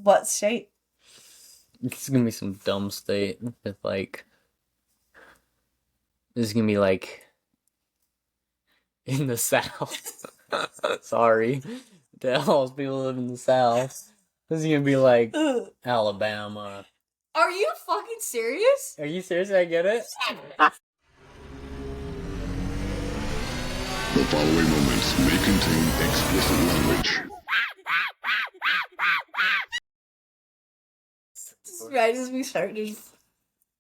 What state? It's gonna be some dumb state with like. This is gonna be like in the South. Sorry to all those people who live in the South. This is gonna be like Alabama. Are you fucking serious? Are you serious? I get it. The following moments may contain explicit language. Just right as we start, just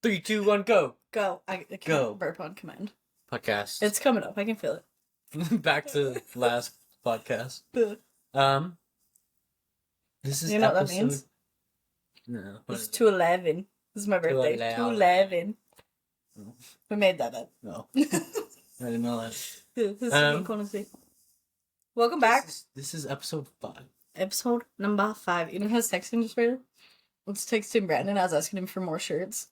3, 2, 1, go. go. I can't Go. burp on command. Podcast. It's coming up. I can feel it. Back to last podcast. This is You know what that episode... means? No. What It's is it? 211. This is my birthday. 211. We made that up. No. I didn't know that. This is honestly. Welcome back. This is episode 5. Episode number 5. You know how I was texting just right now? I was texting Brandon. I was asking him for more shirts.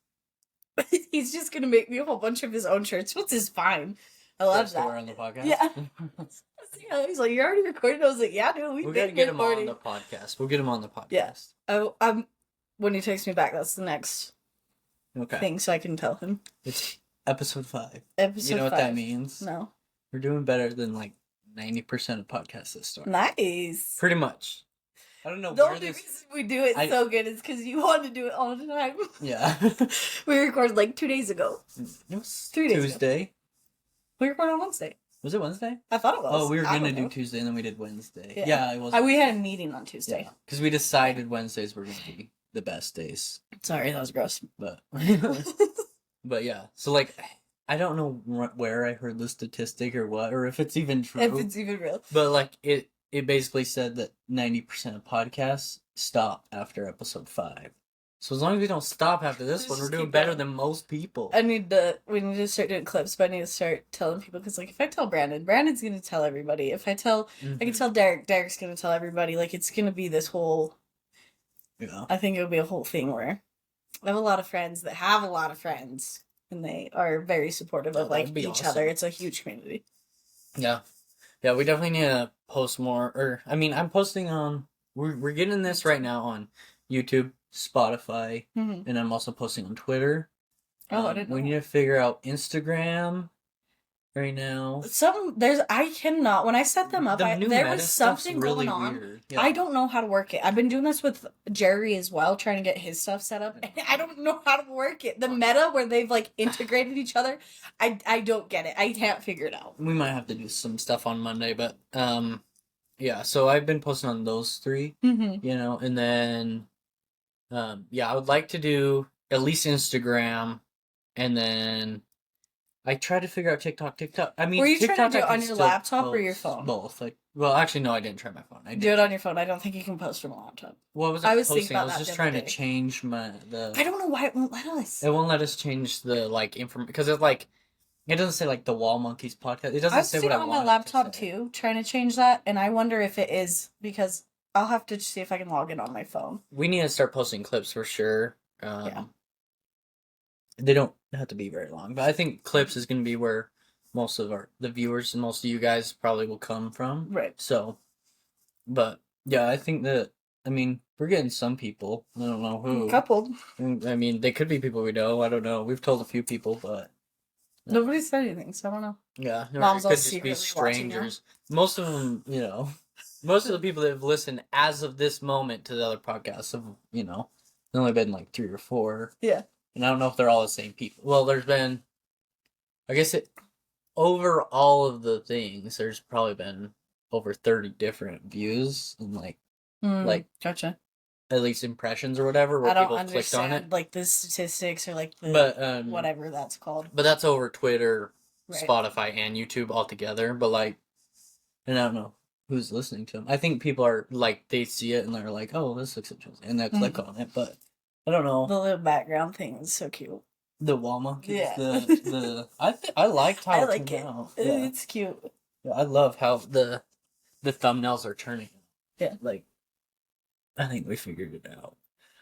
He's just gonna make me a whole bunch of his own shirts, which is fine. I love that. We're on the podcast. Yeah. He's like, "You're already recording." I was like, "Yeah, dude, We gotta get him on the podcast. We'll get him on the podcast. Yeah. Oh, when he takes me back, that's the next thing, so I can tell him. It's episode 5. Episode You know 5. what that means? No. We're doing better than like 90% of podcasts this time. Nice. Pretty much. I don't know The where only this... reason we do it so good is because you want to do it all the time. Yeah. We recorded like 2 days ago. It was 3 days ago. Tuesday. We recorded on Wednesday. Was it Wednesday? I thought it was. Oh, we were I going to don't do know. Tuesday and then we did Wednesday. Yeah. Yeah, it was. We had a meeting on Tuesday. Because we decided Wednesdays were going to be the best days. Sorry, that was gross. But but yeah. So like, I don't know where I heard the statistic or what, or if it's even true. If it's even real. But like, it basically said that 90% of podcasts stop after episode 5. So as long as we don't stop after this one, we're doing better than most people. We need to start doing clips, but I need to start telling people, because like if I tell Brandon's gonna tell everybody. If I can tell Derek's gonna tell everybody. Like it's gonna be this whole. Yeah. I think it'll be a whole thing where I have a lot of friends that have a lot of friends, and they are very supportive of like each awesome. other. It's a huge community. Yeah. Yeah, we definitely need to post more. Or I mean, I'm posting on. We're getting this right now on YouTube, Spotify, and I'm also posting on Twitter. Oh, I didn't know. We need to figure out Instagram right now. I cannot, when I set them up, there was something really going on. weird. Yeah. I don't know how to work it. I've been doing this with Jerry as well, trying to get his stuff set up, and I don't know how to work it. The meta where they've like integrated each other, I don't get it. I can't figure it out. We might have to do some stuff on Monday, but yeah, so I've been posting on those 3, you know, and then yeah, I would like to do at least Instagram, and then I tried to figure out TikTok. I mean, were you TikTok, trying to do it I on can your still laptop or your post phone? Both. Like, well, actually, no, I didn't try my phone. I did. Do it on your phone. I don't think you can post from a laptop. Well, I was thinking posting? about I was that just the trying other to day. change I don't know why it won't let us. It won't let us change the like information because it's like it doesn't say like the Wall Monkeys podcast. It doesn't I was say sitting what I on want. my laptop too, trying to change that, and I wonder if it is because I'll have to see if I can log in on my phone. We need to start posting clips for sure. Yeah. They don't have to be very long, but I think clips is going to be where most of the viewers and most of you guys probably will come from. Right. So, but yeah, I think that, I mean, we're getting some people. I don't know who. A couple. I mean, they could be people we know. I don't know. We've told a few people, but Nobody said anything, so I don't know. yeah, Mom's it all could just secretly be watching strangers. Most of them, you know, most of the people that have listened as of this moment to the other podcasts have, you know, there's only been like 3 or 4. Yeah. And I don't know if they're all the same people. Well, there's been, I guess over all of the things, there's probably been over 30 different views and like Gotcha. at least impressions or whatever where I don't people clicked on understand it. like the statistics or like the But whatever that's called. But that's over Twitter, Right. Spotify, and YouTube altogether. But like, and I don't know who's listening to them. I think people are like they see it and they're like, "Oh, this looks interesting," and they click on it. But I don't know. The little background thing is so cute. The wall monkeys. Yeah. I liked how I it like turned it. out. Yeah. It's cute. Yeah, I love how the thumbnails are turning. Yeah. Like, I think we figured it out.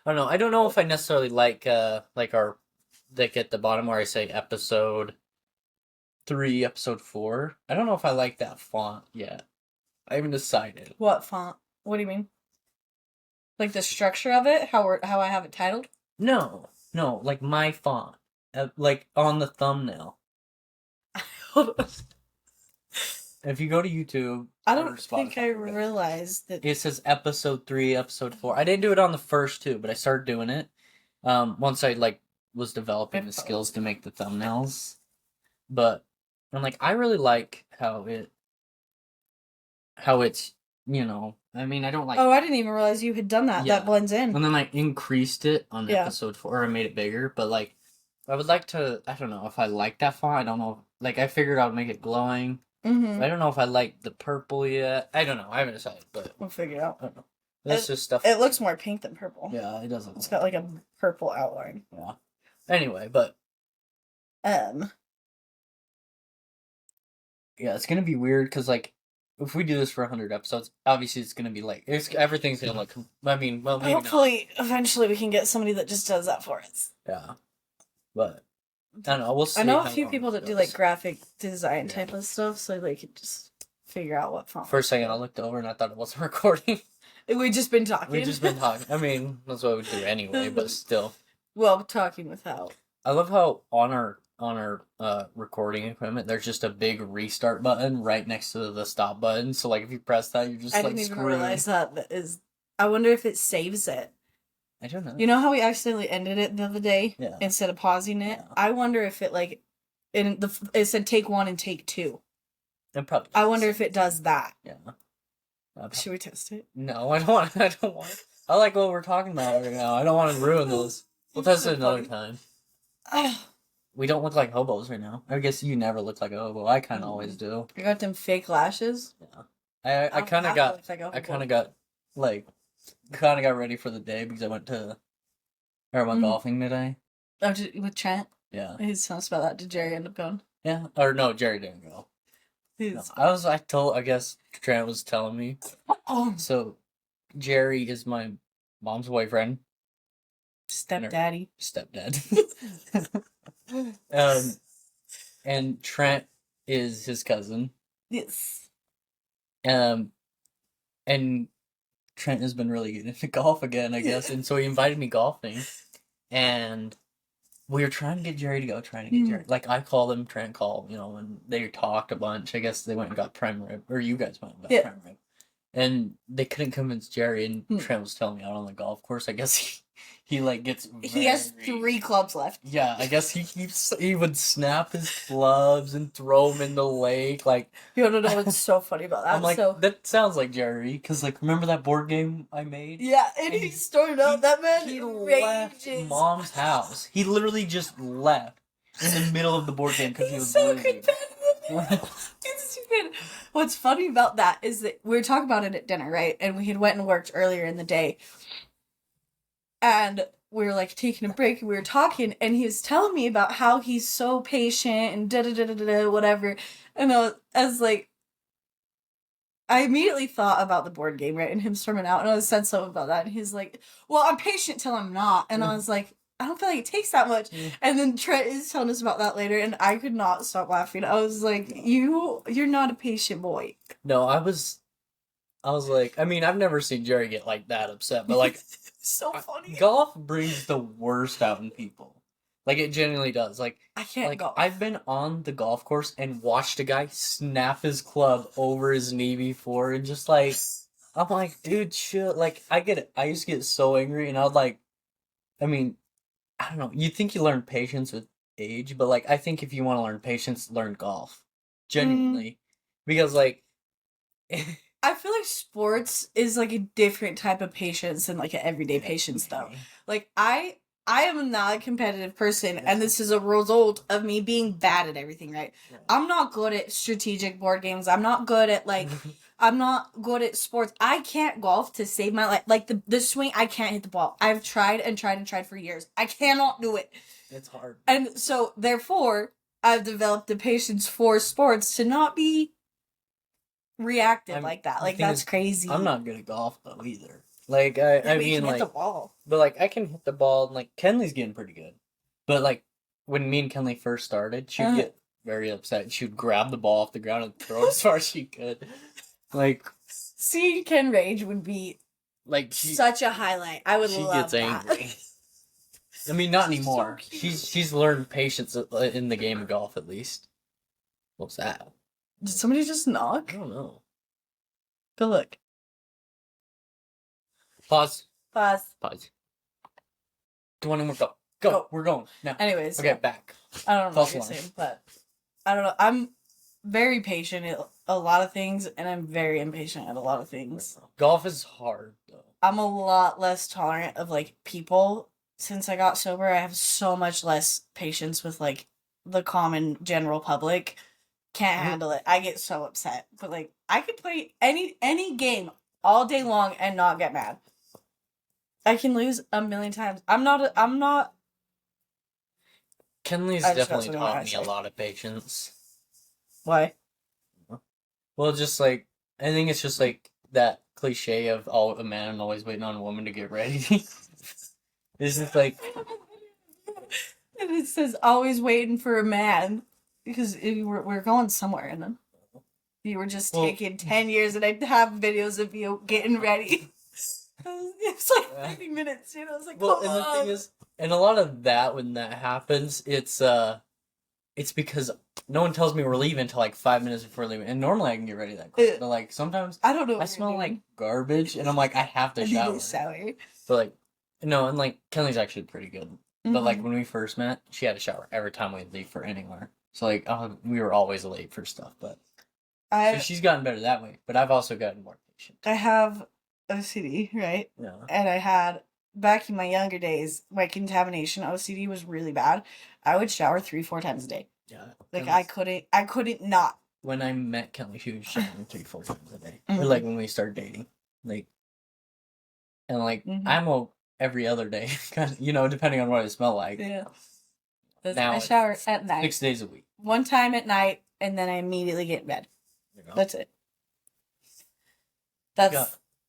I don't know. I don't know if I necessarily like at the bottom where I say episode 3, episode 4. I don't know if I like that font yet. I haven't decided. What font? What do you mean? Like the structure of it, how I have it titled? No, like my font, like on the thumbnail. Hold on. If you go to YouTube, I or don't think I Spotify, realized that. it says episode 3, episode 4. I didn't do it on the first 2, but I started doing it. Once I like was developing the skills to make the thumbnails. But I'm like, I really like how it's, you know, I mean, I don't like. Oh, I didn't even realize you had done that. Yeah. That blends in. And then I increased it on Yeah. episode 4, or I made it bigger. But like, I would like to. I don't know if I like that font. I don't know. Like, I figured I would make it glowing. Mm-hmm. I don't know if I like the purple yet. I don't know. I haven't decided, but We'll figure it out. I don't know. That's just stuff. It looks more pink than purple. Yeah, it does. It's got like a purple outline. Yeah. Anyway, but yeah, it's gonna be weird because like, if we do this for 100 episodes, obviously it's gonna be like everything's gonna look. I mean, well, maybe hopefully, eventually, we can get somebody that just does that for us. Yeah, but I don't know. We'll see. I know a few people that do like graphic design type of stuff, so they could just figure out what font. For a second, I looked over and I thought it wasn't recording. We just been talking. We just been talking. I mean, that's what we do anyway, but still. Well, talking without. I love how on our recording equipment, there's just a big restart button right next to the stop button. So like, if you press that, you're just I like didn't even screwed. realize that is. I wonder if it saves it. I don't know. You know how we accidentally ended it the other day? Yeah. Instead of pausing it? Yeah. I wonder if it like it said take 1 and take 2. It probably I wonder if it does that. Yeah. Should we test it? No, I don't want. I don't want. I like what we're talking about right now. I don't want to ruin those. We'll test it another time. We don't look like hobos right now. I guess you never look like a hobo. I kind of always do. You got them fake lashes? Yeah. I kind of got. I kind of got ready for the day because I went golfing today. Oh, with Trent? Yeah. He's telling us about that. Did Jerry end up going? Yeah. Or no, Jerry didn't go. No, I guess Trent was telling me. Oh. So, Jerry is my mom's boyfriend. Stepdaddy. Stepdad. And Trent is his cousin. Yes. And Trent has been really getting into golf again, I guess. And so he invited me golfing. And we were trying to get Jerry to go, Jerry. Like, I called him, Trent called, and they talked a bunch. I guess they went and got prime rib. Or you guys went and got prime rib. And they couldn't convince Jerry, and Trent was telling me out on the golf course, I guess he like gets he has 3 clubs left. Yeah, I guess he would snap his clubs and throw them in the lake, like. You don't know what's so funny about that. I'm like, that sounds like Jerry, because like, remember that board game I made? Yeah, and he stormed out. That man he rages. left Mom's house. He literally just left in the middle of the board game because he was so losing. It's stupid. What's funny about that is that we were talking about it at dinner, right? And we had went and worked earlier in the day. And we were like taking a break and we were talking and he was telling me about how he's so patient and da-da-da-da-da, whatever. And I was like, I immediately thought about the board game, right? And him storming out. And I said something about that. And he's like, well, I'm patient till I'm not. And I was like, I don't feel like it takes that much. And then Trent is telling us about that later, and I could not stop laughing. I was like, you're not a patient boy. No, I was like, I mean, I've never seen Jerry get like that upset, but like, so funny. Golf brings the worst out in people. Like, it genuinely does. Like, I can't golf. I've been on the golf course and watched a guy snap his club over his knee before, and just like, I'm like, dude, chill. Like, I get it. I used to get so angry, and I would like, I mean, I don't know. You think you learn patience with age, but like, I think if you want to learn patience, learn golf. Genuinely. Because like, I feel like sports is like a different type of patience than like an everyday patience though. Like I am not a competitive person, and this is a result of me being bad at everything, right? Yeah. I'm not good at strategic board games. I'm not good at like I'm not good at sports. I can't golf to save my life. Like the swing, I can't hit the ball. I've tried and tried and tried for years. I cannot do it. It's hard. And so therefore, I've developed the patience for sports to not be reactive like that. Like that's crazy. I'm not good at golf though either. Like I mean, like, hit the ball. But like I can hit the ball, and like Kenley's getting pretty good. But like when me and Kenley first started, she'd get very upset. She'd grab the ball off the ground and throw it as far as she could. Like, seeing Ken rage would be Like she Such a highlight. I would love gets that. angry. I mean, not She's so anymore. cute. She's learned patience in the game of golf at least. What's that? Did somebody just knock? I don't know. Go look. Pause. Pause. 20 more. Go. Go. We're going now. Anyways. Okay, back. I don't know False what you're alarm. saying, but I don't know. I'm very patient at a lot of things, and I'm very impatient at a lot of things. Golf is hard though. I'm a lot less tolerant of like people since I got sober. I have so much less patience with like the common general public. Can't handle it. I get so upset. But like I could play any game all day long and not get mad. I can lose a million times. I'm not Kenley's I just got definitely something taught I me say. a lot of patience. Why? Well, just like I think it's just like that cliche of a man always waiting on a woman to get ready. It's just like And it says always waiting for a man because we're going somewhere and then you were just taking 10 years and I'd have videos of you getting ready. It's like 30 minutes, you know. It's like, well, and the thing is, and a lot of that when that happens, it's because no one tells me we're leaving until like 5 minutes before leaving, and normally I can get ready that quick. But like sometimes I don't know. I smell like garbage, and I'm like I have to shower. But like no, and like Kelly's actually pretty good. Mm-hmm. But like when we first met, she had to shower every time we'd leave for anywhere. So like we were always late for stuff, but so she's gotten better that way. But I've also gotten more patient. I have OCD, right? Yeah. And I had back in my younger days, my contamination OCD was really bad. I would shower 3-4 times a day. Yeah. Like I couldn't not. When I met Kelly, she was showering 3-4 times a day. Mm-hmm. Or like when we started dating, like, and like I'm every other day, kind of, you know, depending on what I smell like. Yeah. Now I shower at night. 6 days a week. One time at night, and then I immediately get in bed. That's it.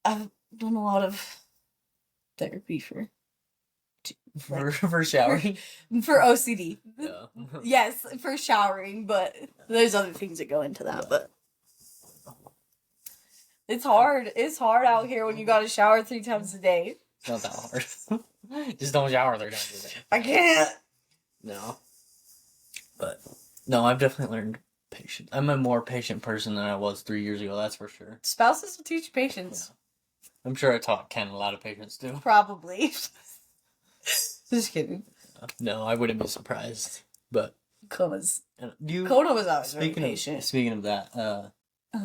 I've done a lot of therapy for showering. For OCD. Yeah. Yes, for showering, but there's other things that go into that. But it's hard. It's hard out here when you gotta shower 3 times a day. It's not that hard. Just don't shower 3 times a day. I can't. No. But no, I've definitely learned patience. I'm a more patient person than I was 3 years ago. That's for sure. Spouses will teach patience. Yeah. I'm sure I taught Ken a lot of patience too. Probably. Just kidding. No, I wouldn't be surprised. But Kona was always very speaking patient. Speaking of that, a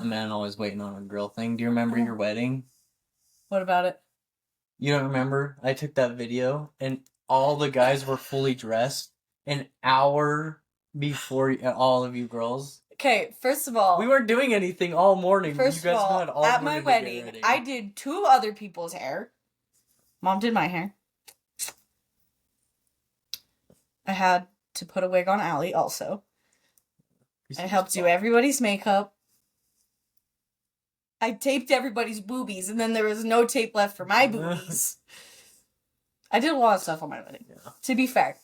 man always waiting on a girl thing. Do you remember your wedding? What about it? You don't remember? I took that video and all the guys were fully dressed an hour before all of you girls. Okay, first of all, we weren't doing anything all morning. First you guys of all, had all at morning my to get wedding, ready. I did 2 other people's hair. Mom did my hair. I had to put a wig on Allie also. I helped do everybody's makeup. I taped everybody's boobies, and then there was no tape left for my boobies. I did a lot of stuff on my wedding, to be fair.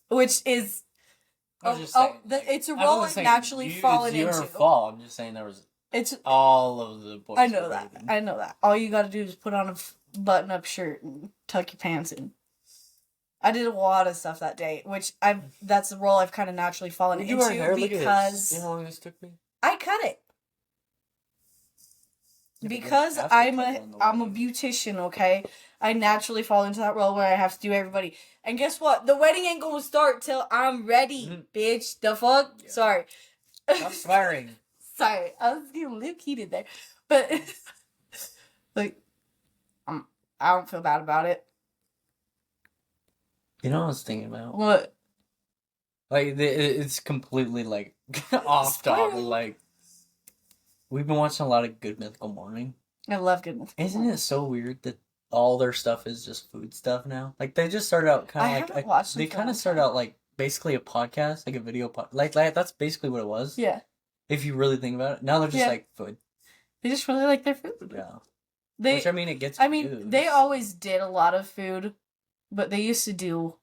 Which is... it's a role I've naturally fallen into. It's your fault. I'm just saying there was... It's all of the boys. I know that. I know that. All you gotta do is put on a button-up shirt and tuck your pants in. I did a lot of stuff that day, which that's the role I've kind of naturally fallen into because you know how long this took me? I cut it. Because I'm a beautician, okay? I naturally fall into that role where I have to do everybody. And guess what? The wedding ain't gonna start till I'm ready, bitch. The fuck? Yeah. Sorry. I'm swearing. Sorry. I was getting a little heated there. But, like, I don't feel bad about it. You know what I was thinking about? What? Like, it's completely, like, off topic. Like, we've been watching a lot of Good Mythical Morning. I love Good Mythical Morning. Isn't it so weird that all their stuff is just food stuff now? Like, they just started out kind of like... they kind of started out, like, basically a podcast, like a video podcast. Like, that's basically what it was. Yeah. If you really think about it. Now they're just, like, food. They just really like their food. Yeah. Which, I mean, it gets views. They always did a lot of food, but they used to do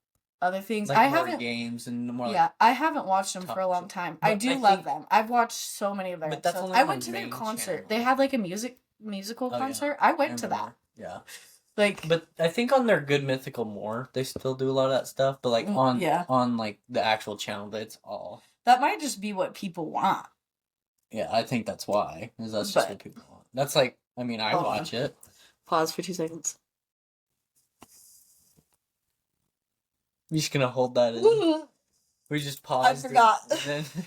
other things. Like I haven't games and more. Yeah, I haven't watched them for a long time. I love them. I've watched so many of their episodes. I went to their concert. They had like a musical concert. I went to that. Yeah. Like, but I think on their Good Mythical More, they still do a lot of that stuff. But like on like the actual channel, it's all. That might just be what people want. Yeah, I think that's why. Because that's just what people want. That's like, I mean, I watch it. Pause for 2 seconds. You're just gonna hold that in. We just paused. I forgot. And then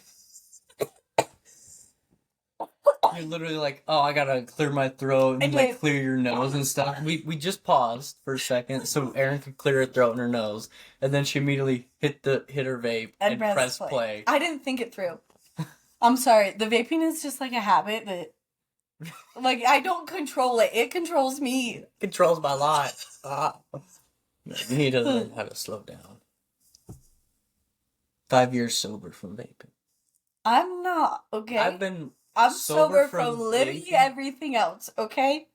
you're literally like, oh, I gotta clear my throat and like clear your nose and stuff. We just paused for a second so Erin could clear her throat and her nose, and then she immediately hit her vape and press play. I didn't think it through. I'm sorry. The vaping is just like a habit that, like, I don't control it. It controls me. It controls my life. You need to learn how to slow down. 5 years sober from vaping. I'm not, okay? I'm sober from literally everything else, okay?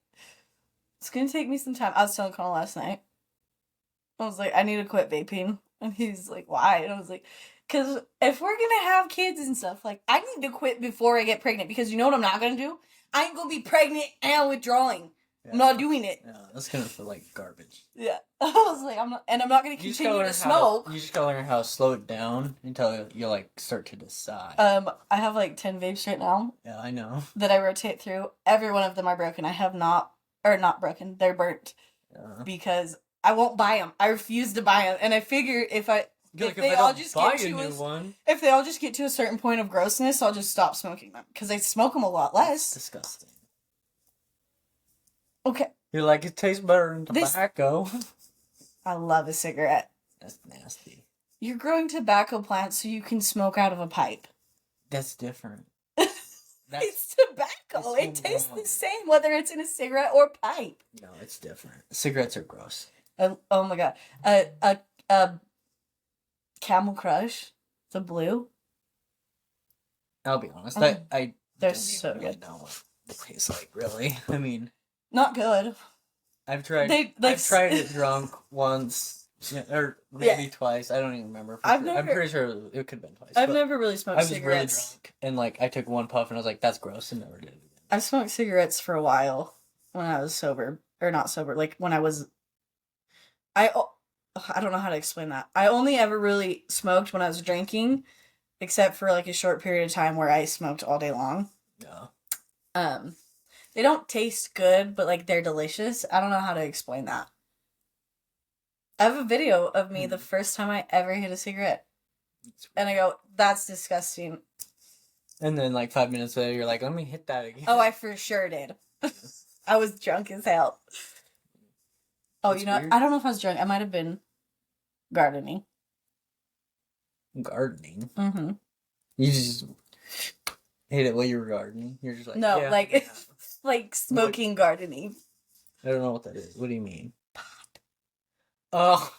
It's gonna take me some time. I was telling Connell last night. I was like, I need to quit vaping. And he's like, why? And I was like, because if we're gonna have kids and stuff, like, I need to quit before I get pregnant. Because you know what I'm not gonna do? I ain't gonna be pregnant and withdrawing. Yeah. I'm not doing it. Yeah, that's gonna feel like garbage. Yeah. I was like, I'm not gonna continue to smoke. You just gotta learn how to slow it down until you like start to decide. I have like 10 vapes right now. Yeah, I know. That I rotate through. Every one of them are broken. I have not broken. They're burnt. Yeah. Because I won't buy them. I refuse to buy them. And I figure if they all just get to a certain point of grossness, I'll just stop smoking them. Because I smoke them a lot less. That's disgusting. Okay. You're like, it tastes better than tobacco. I love a cigarette. That's nasty. You're growing tobacco plants so you can smoke out of a pipe. That's different. It's tobacco. It tastes the same whether it's in a cigarette or pipe. No, it's different. Cigarettes are gross. Oh my god. A Camel Crush, the blue. I'll be honest. They're so good. I don't know what it tastes like, really. I mean, not good. I've tried it drunk once, or maybe twice. I don't even remember. I'm pretty sure it could have been twice. I've never really smoked cigarettes. I was really drunk, and like I took one puff, and I was like, "That's gross," and never did it again. I smoked cigarettes for a while when I was sober, or not sober. Like when I was, I don't know how to explain that. I only ever really smoked when I was drinking, except for like a short period of time where I smoked all day long. Yeah. They don't taste good, but like they're delicious. I don't know how to explain that. I have a video of me the first time I ever hit a cigarette. And I go, that's disgusting. And then like 5 minutes later, you're like, let me hit that again. Oh, I for sure did. I was drunk as hell. Oh, that's weird. I don't know if I was drunk. I might have been gardening. Gardening? Mm-hmm. You just hate it while you were gardening? You're just like, no, yeah, like, like smoking gardening. I don't know what that is. What do you mean? Oh.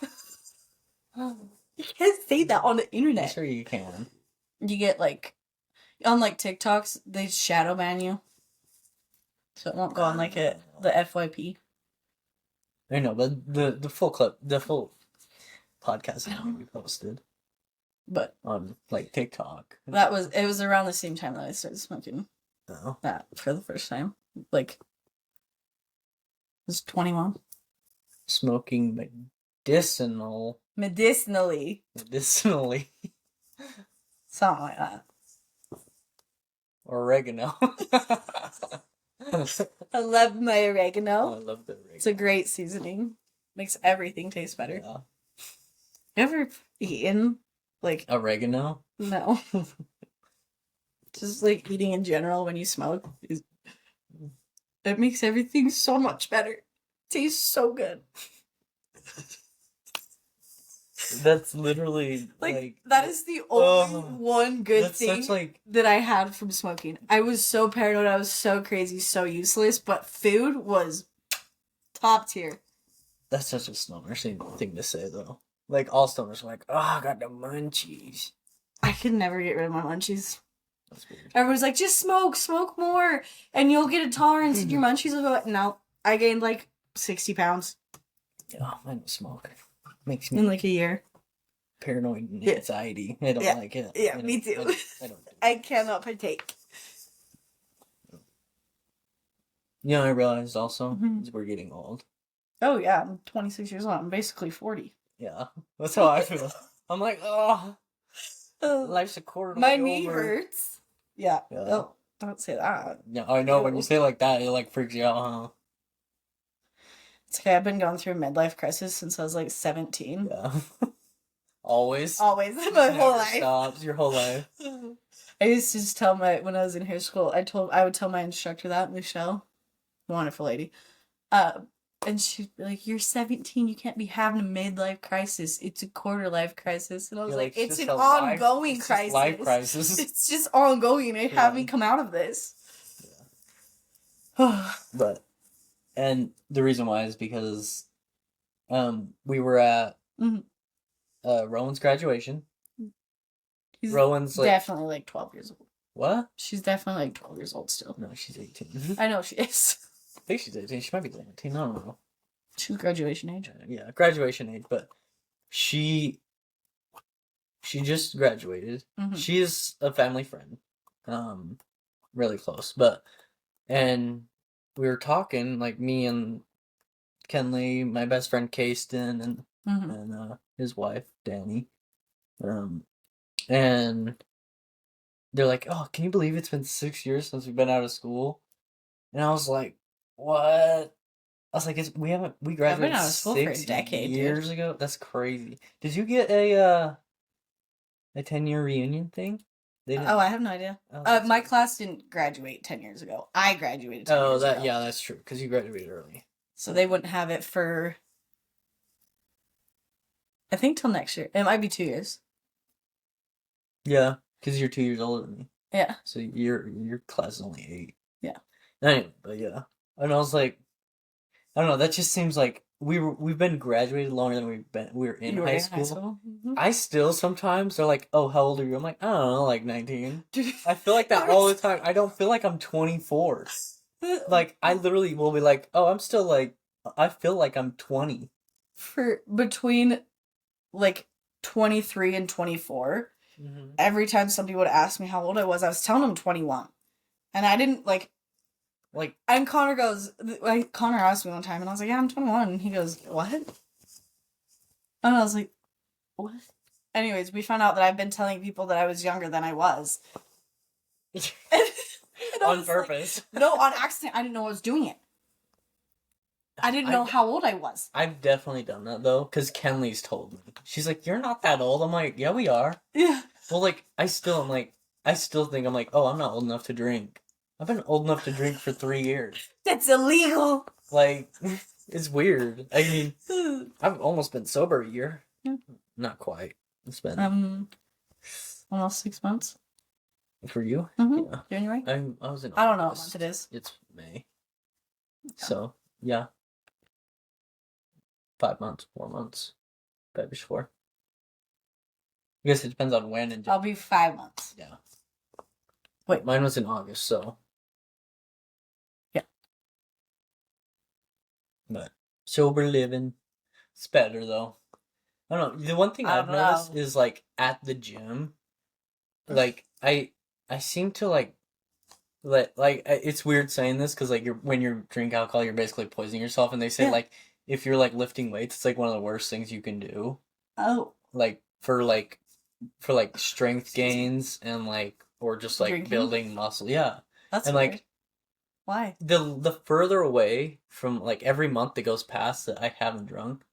You can't say that on the internet. I'm sure you can. You get like, on like TikToks, they shadow ban you. So it won't go on like the FYP. I know, but the full clip, the full podcast is going to be posted. But on like TikTok. It was around the same time that I started smoking. Oh. That for the first time. Like, I was 21. Smoking medicinally. Something like that. Oregano. I love my oregano. Oh, I love the oregano. It's a great seasoning. Makes everything taste better. Yeah. You ever eaten like oregano? No. Just like eating in general when you smoke. It makes everything so much better. It tastes so good. That's literally like that is the only one good thing that I had from smoking. I was so paranoid, I was so crazy, so useless, but food was top tier. That's such a stoner thing to say though. Like all stoners are like, oh, I got the munchies. I could never get rid of my munchies. That's weird. Everyone's like, just smoke more, and you'll get a tolerance, and your munchies will go. No, I gained like 60 pounds. Oh, I don't smoke. Makes me in like a year. Paranoid and anxiety. I don't like it. Yeah, me too. I cannot partake. You know, I realized also is we're getting old. Oh yeah, I'm 26 years old. I'm basically 40. Yeah, that's how I feel. I'm like, oh, life's a quarter My way knee over. hurts. Yeah. Yeah. Oh, don't say that. Yeah, I know. Ew. When you say it like that, it like freaks you out, huh? It's okay. I've been going through a midlife crisis since I was like 17. Yeah. Always. Always. My whole Never life. stops. Your whole life. I used to just tell when I was in high school, I would tell my instructor that, Michelle, wonderful lady, and she'd be like, "You're 17, you can't be having a midlife crisis. It's a quarter life crisis." And I was You're like, "It's just an a life- ongoing it's just crisis. life crisis." It's just ongoing. I haven't come out of this." Yeah. But, and the reason why is because, we were at Mhm. Rowan's graduation. He's Rowan's like definitely like 12 years old. what? She's definitely like 12 years old still. No, she's 18. I know she is. I think she's 18. She might be 17. I don't know. She's graduation age. Yeah, graduation age. But she just graduated. Mhm. She is a family friend, really close. And we were talking, like me and Kenley, my best friend Kasten, and his wife Danny, and they're like, "Oh, can you believe it's been 6 years since we've been out of school?" And I was like, "What?" I was like, we graduated out of school for a 6 decade, years ago? That's crazy. Did you get a 10-year reunion thing? They didn't. Oh, I have no idea. Oh, My class didn't graduate 10 years ago. I graduated 10 years ago. yeah, that's true. Because you graduated early. So they wouldn't have it for, I think, till next year. It might be 2 years. Yeah, because you're 2 years older than me. Yeah. So your class is only 8. Yeah. Anyway, but yeah, and I was like, I don't know. That just seems like we've been graduated longer than we were in high school. Mm-hmm. I still sometimes they're like, "Oh, how old are you?" I'm like, "I don't know, like 19." I feel like that all the time. I don't feel like I'm 24. Like I literally will be like, "Oh, I'm still like, I feel like I'm 20." For between like 23 and 24, every time somebody would ask me how old I was telling them 21, and I didn't like. And Connor goes, Connor asked me one time, and I was like, "Yeah, I'm 21." And he goes, "What?" And I was like, "What?" Anyways, we found out that I've been telling people that I was younger than I was. And On purpose. Like, no, on accident. I didn't know I was doing it. I didn't know how old I was. I've definitely done that, though, because Kenley's told me. She's like, "You're not that old." I'm like, "Yeah, we are." Yeah. Well, like, I still think I'm like, "Oh, I'm not old enough to drink." I've been old enough to drink for 3 years. That's illegal. Like, it's weird. I mean, I've almost been sober a year. Yeah. Not quite. It's been almost 6 months. For you? Mm-hmm. Yeah. January? I was in August. I don't know what month it is. It's May. Yeah. So, yeah. 5 months, 4 months. Maybe 4. I guess it depends on when. I'll be 5 months. Yeah. Wait. Mine was in August, so. Yeah. But sober living. It's better, though. I don't know. The one thing I've noticed is, like, at the gym, like, I seem to, like, it's weird saying this, because, like, when you drink alcohol, you're basically poisoning yourself, and they say, like, if you're, like, lifting weights, it's, like, one of the worst things you can do. Oh. Like, for strength gains, and, like, or just, like, drinking? Building muscle. Yeah. That's and, weird. Like, why? The further away from, like, every month that goes past that I haven't drunk,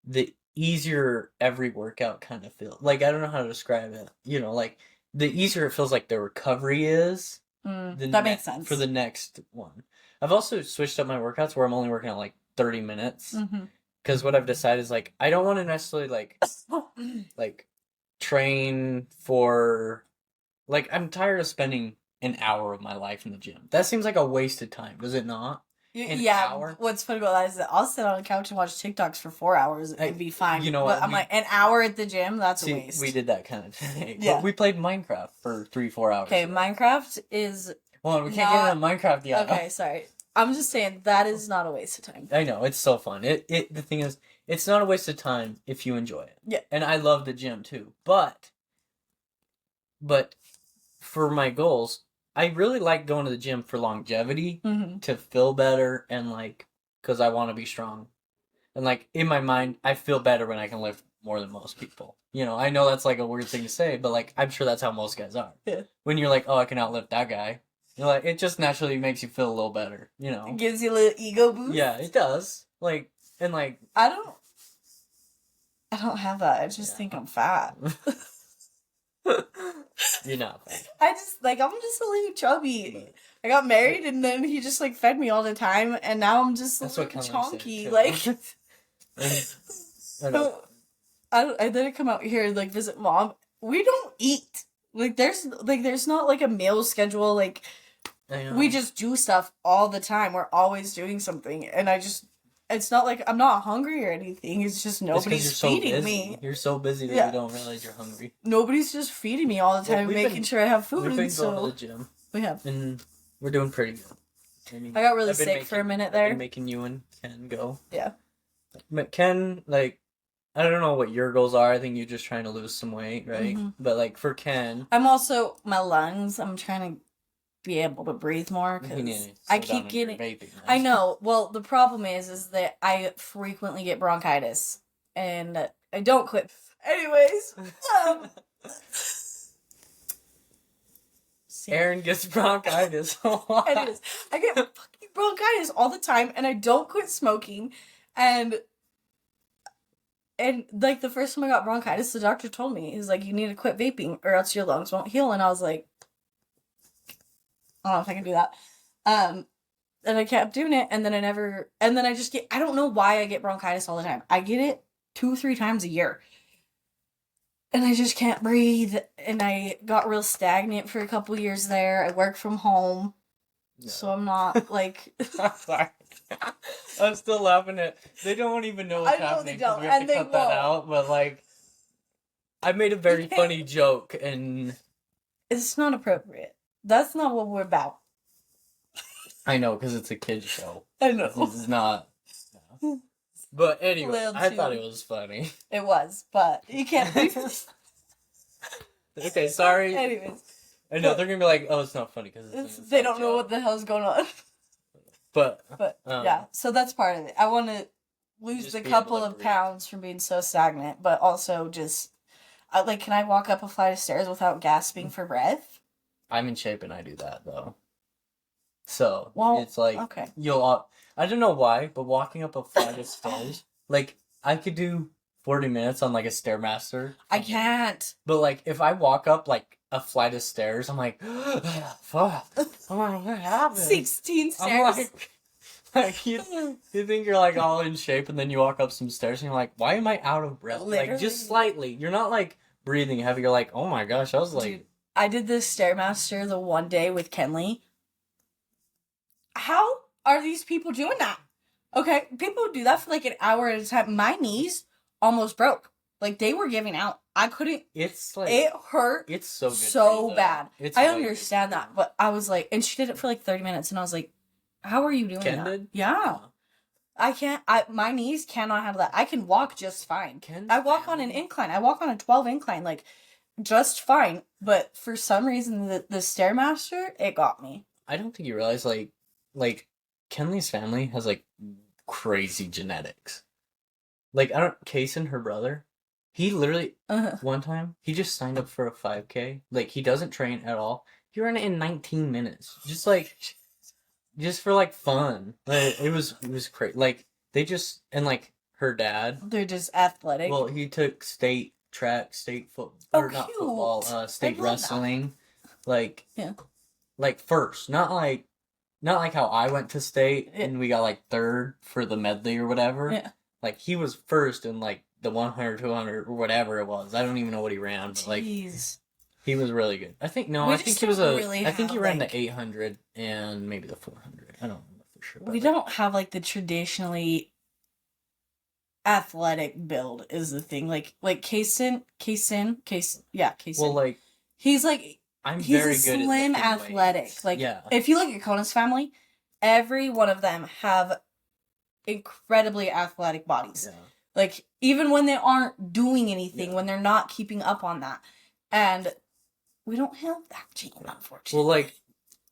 the easier every workout kind of feels. Like, I don't know how to describe it. You know, like, the easier it feels like the recovery is. That makes sense. For the next one. I've also switched up my workouts where I'm only working out, like, 30 minutes. Because what I've decided is, like, I don't want to necessarily, like, train for... Like, I'm tired of spending an hour of my life in the gym. That seems like a waste of time, does it not? An hour? What's funny about that is that I'll sit on the couch and watch TikToks for 4 hours and be fine. You know but what? I'm like, an hour at the gym? That's a waste. We did that kind of thing. Yeah. But we played Minecraft for 3-4 hours. Okay, Minecraft is... Well, we can't get into Minecraft yet. Okay, sorry. I'm just saying, that is not a waste of time. I know, it's so fun. The thing is, it's not a waste of time if you enjoy it. Yeah. And I love the gym, too. But for my goals, I really like going to the gym for longevity, to feel better, and, like, because I want to be strong. And like in my mind, I feel better when I can lift more than most people. You know, I know that's like a weird thing to say, but like I'm sure that's how most guys are. Yeah. When you're like, oh, I can outlift that guy, you're like, it just naturally makes you feel a little better. You know. It gives you a little ego boost. Yeah, it does. Like and like I don't have that. I just think I'm fat. you're not fat. I'm just a little chubby. But- I got married and then he just like fed me all the time and now I'm just a That's little what Kelly chonky. said, Like I know. I didn't come out here and like visit mom. We don't eat. There's not like a meal schedule. Like I know. we just do stuff all the time. We're always doing something, and it's not like I'm not hungry or anything. It's just It's 'cause nobody's you're so feeding busy. me. You're so busy that Yeah. you don't realize you're hungry. Nobody's just feeding me all the Well, time, we've making been- sure I have food. We've been And going so to the gym, we have. and we're doing pretty good. I got really I've been sick for a minute I've there. been making you and Ken go. Yeah. But Ken, like, I don't know what your goals are. I think you're just trying to lose some weight, right? Mhm. But like for Ken, I'm also my lungs. I'm trying to be able to breathe more you need because to I slow down keep on your getting. vaping, right? I know. Well, the problem is that I frequently get bronchitis, and I don't quit. Anyways, Erin gets bronchitis. anyways, I get fucking bronchitis all the time, and I don't quit smoking, and like the first time I got bronchitis, the doctor told me he's like, you need to quit vaping or else your lungs won't heal, and I was like, I don't know if I can do that. And I kept doing it, and then I just get, I don't know why I get bronchitis all the time. I get it 2-3 times a year. And I just can't breathe, and I got real stagnant for a couple years there. I work from home, so I'm not, like... I'm sorry. I'm still laughing at... They don't even know what's I know happening, they don't, 'cause we have and to they cut that won't. out, but like... I made a very funny joke, and... It's not appropriate. That's not what we're about. I know, because it's a kid's show. I know. This is not... But anyway, Little I thought too. it was funny. It was, but you can't... Okay, sorry. Anyways, I know, they're gonna be like, oh, it's not funny, because they don't know what the hell's going on. But... But, Um, yeah, so that's part of it. I want to lose Just the be able couple to of breathe. pounds from being so stagnant, but also just... like, can I walk up a flight of stairs without gasping for breath? I'm in shape and I do that, though. So, Well, it's like, okay. I don't know why, but walking up a flight of stairs, like, I could do 40 minutes on, like, a Stairmaster. I can't. But, like, if I walk up, like, a flight of stairs, I'm like, fuck. I'm like, what happened? 16 I'm stairs. like you think you're, like, all in shape, and then you walk up some stairs, and you're like, why am I out of breath? Literally. Like, just slightly. You're not, like, breathing heavy. You're like, oh my gosh, I was like... Dude, I did this Stairmaster the one day with Kenley. How are these people doing that? Okay, people do that for like an hour at a time. My knees almost broke. Like, they were giving out. I couldn't. It's, like... It hurt It's so good. so for you, though. bad. It's I way good understand for you. that, but I was like, and she did it for like 30 minutes, and I was like, how are you doing Ken that? did? Yeah. I can't, my knees cannot handle that. I can walk just fine. Ken's I walk on an family- incline. I walk on a 12 incline, like, just fine. But for some reason, the Stairmaster, it got me. I don't think you realize, like Kenley's family has like crazy genetics. Like Kason, her brother, he literally one time he just signed up for a 5K. Like, he doesn't train at all. He ran it in 19 minutes, just for like fun. Like, it was crazy. Like, they just, and like her dad. They're just athletic. Well, he took state track, state Oh, or not cute. football, I state love wrestling. Like, Yeah. like first, not like how I went to state Yeah. and we got like third for the medley or whatever. Yeah. Like, he was first in like the 100, 200 or whatever it was. I don't even know what he ran, but like Jeez. he was really good. I think We I just think he was don't a. really I think he have, ran like- the 800 and maybe the 400. I don't know for sure. But We like, don't have like the traditionally athletic build is the thing. Like Kason. Yeah, Kason. Well, like he's like I'm he's very a good slim at lifting athletic. weights. Like, yeah. if you look at Kona's family, every one of them have incredibly athletic bodies. Yeah. Like, even when they aren't doing anything, Yeah. when they're not keeping up on that. And we don't have that gene, unfortunately. Well, like,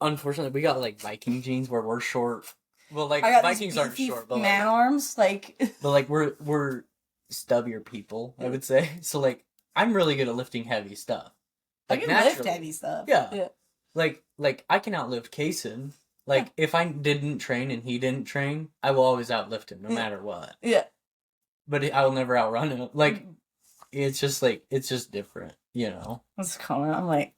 unfortunately, we got like Viking genes where we're short Well, like I got Vikings these aren't beefy short, but man like, arms. Like, but like we're stubbier people, I would say. So like I'm really good at lifting heavy stuff. I Like can lift naturally. heavy stuff. Yeah. Like I can outlift Kaysen. Like if I didn't train and he didn't train, I will always outlift him no matter what. Yeah. But I will never outrun him. Like it's just different, you know. What's going on? I'm like,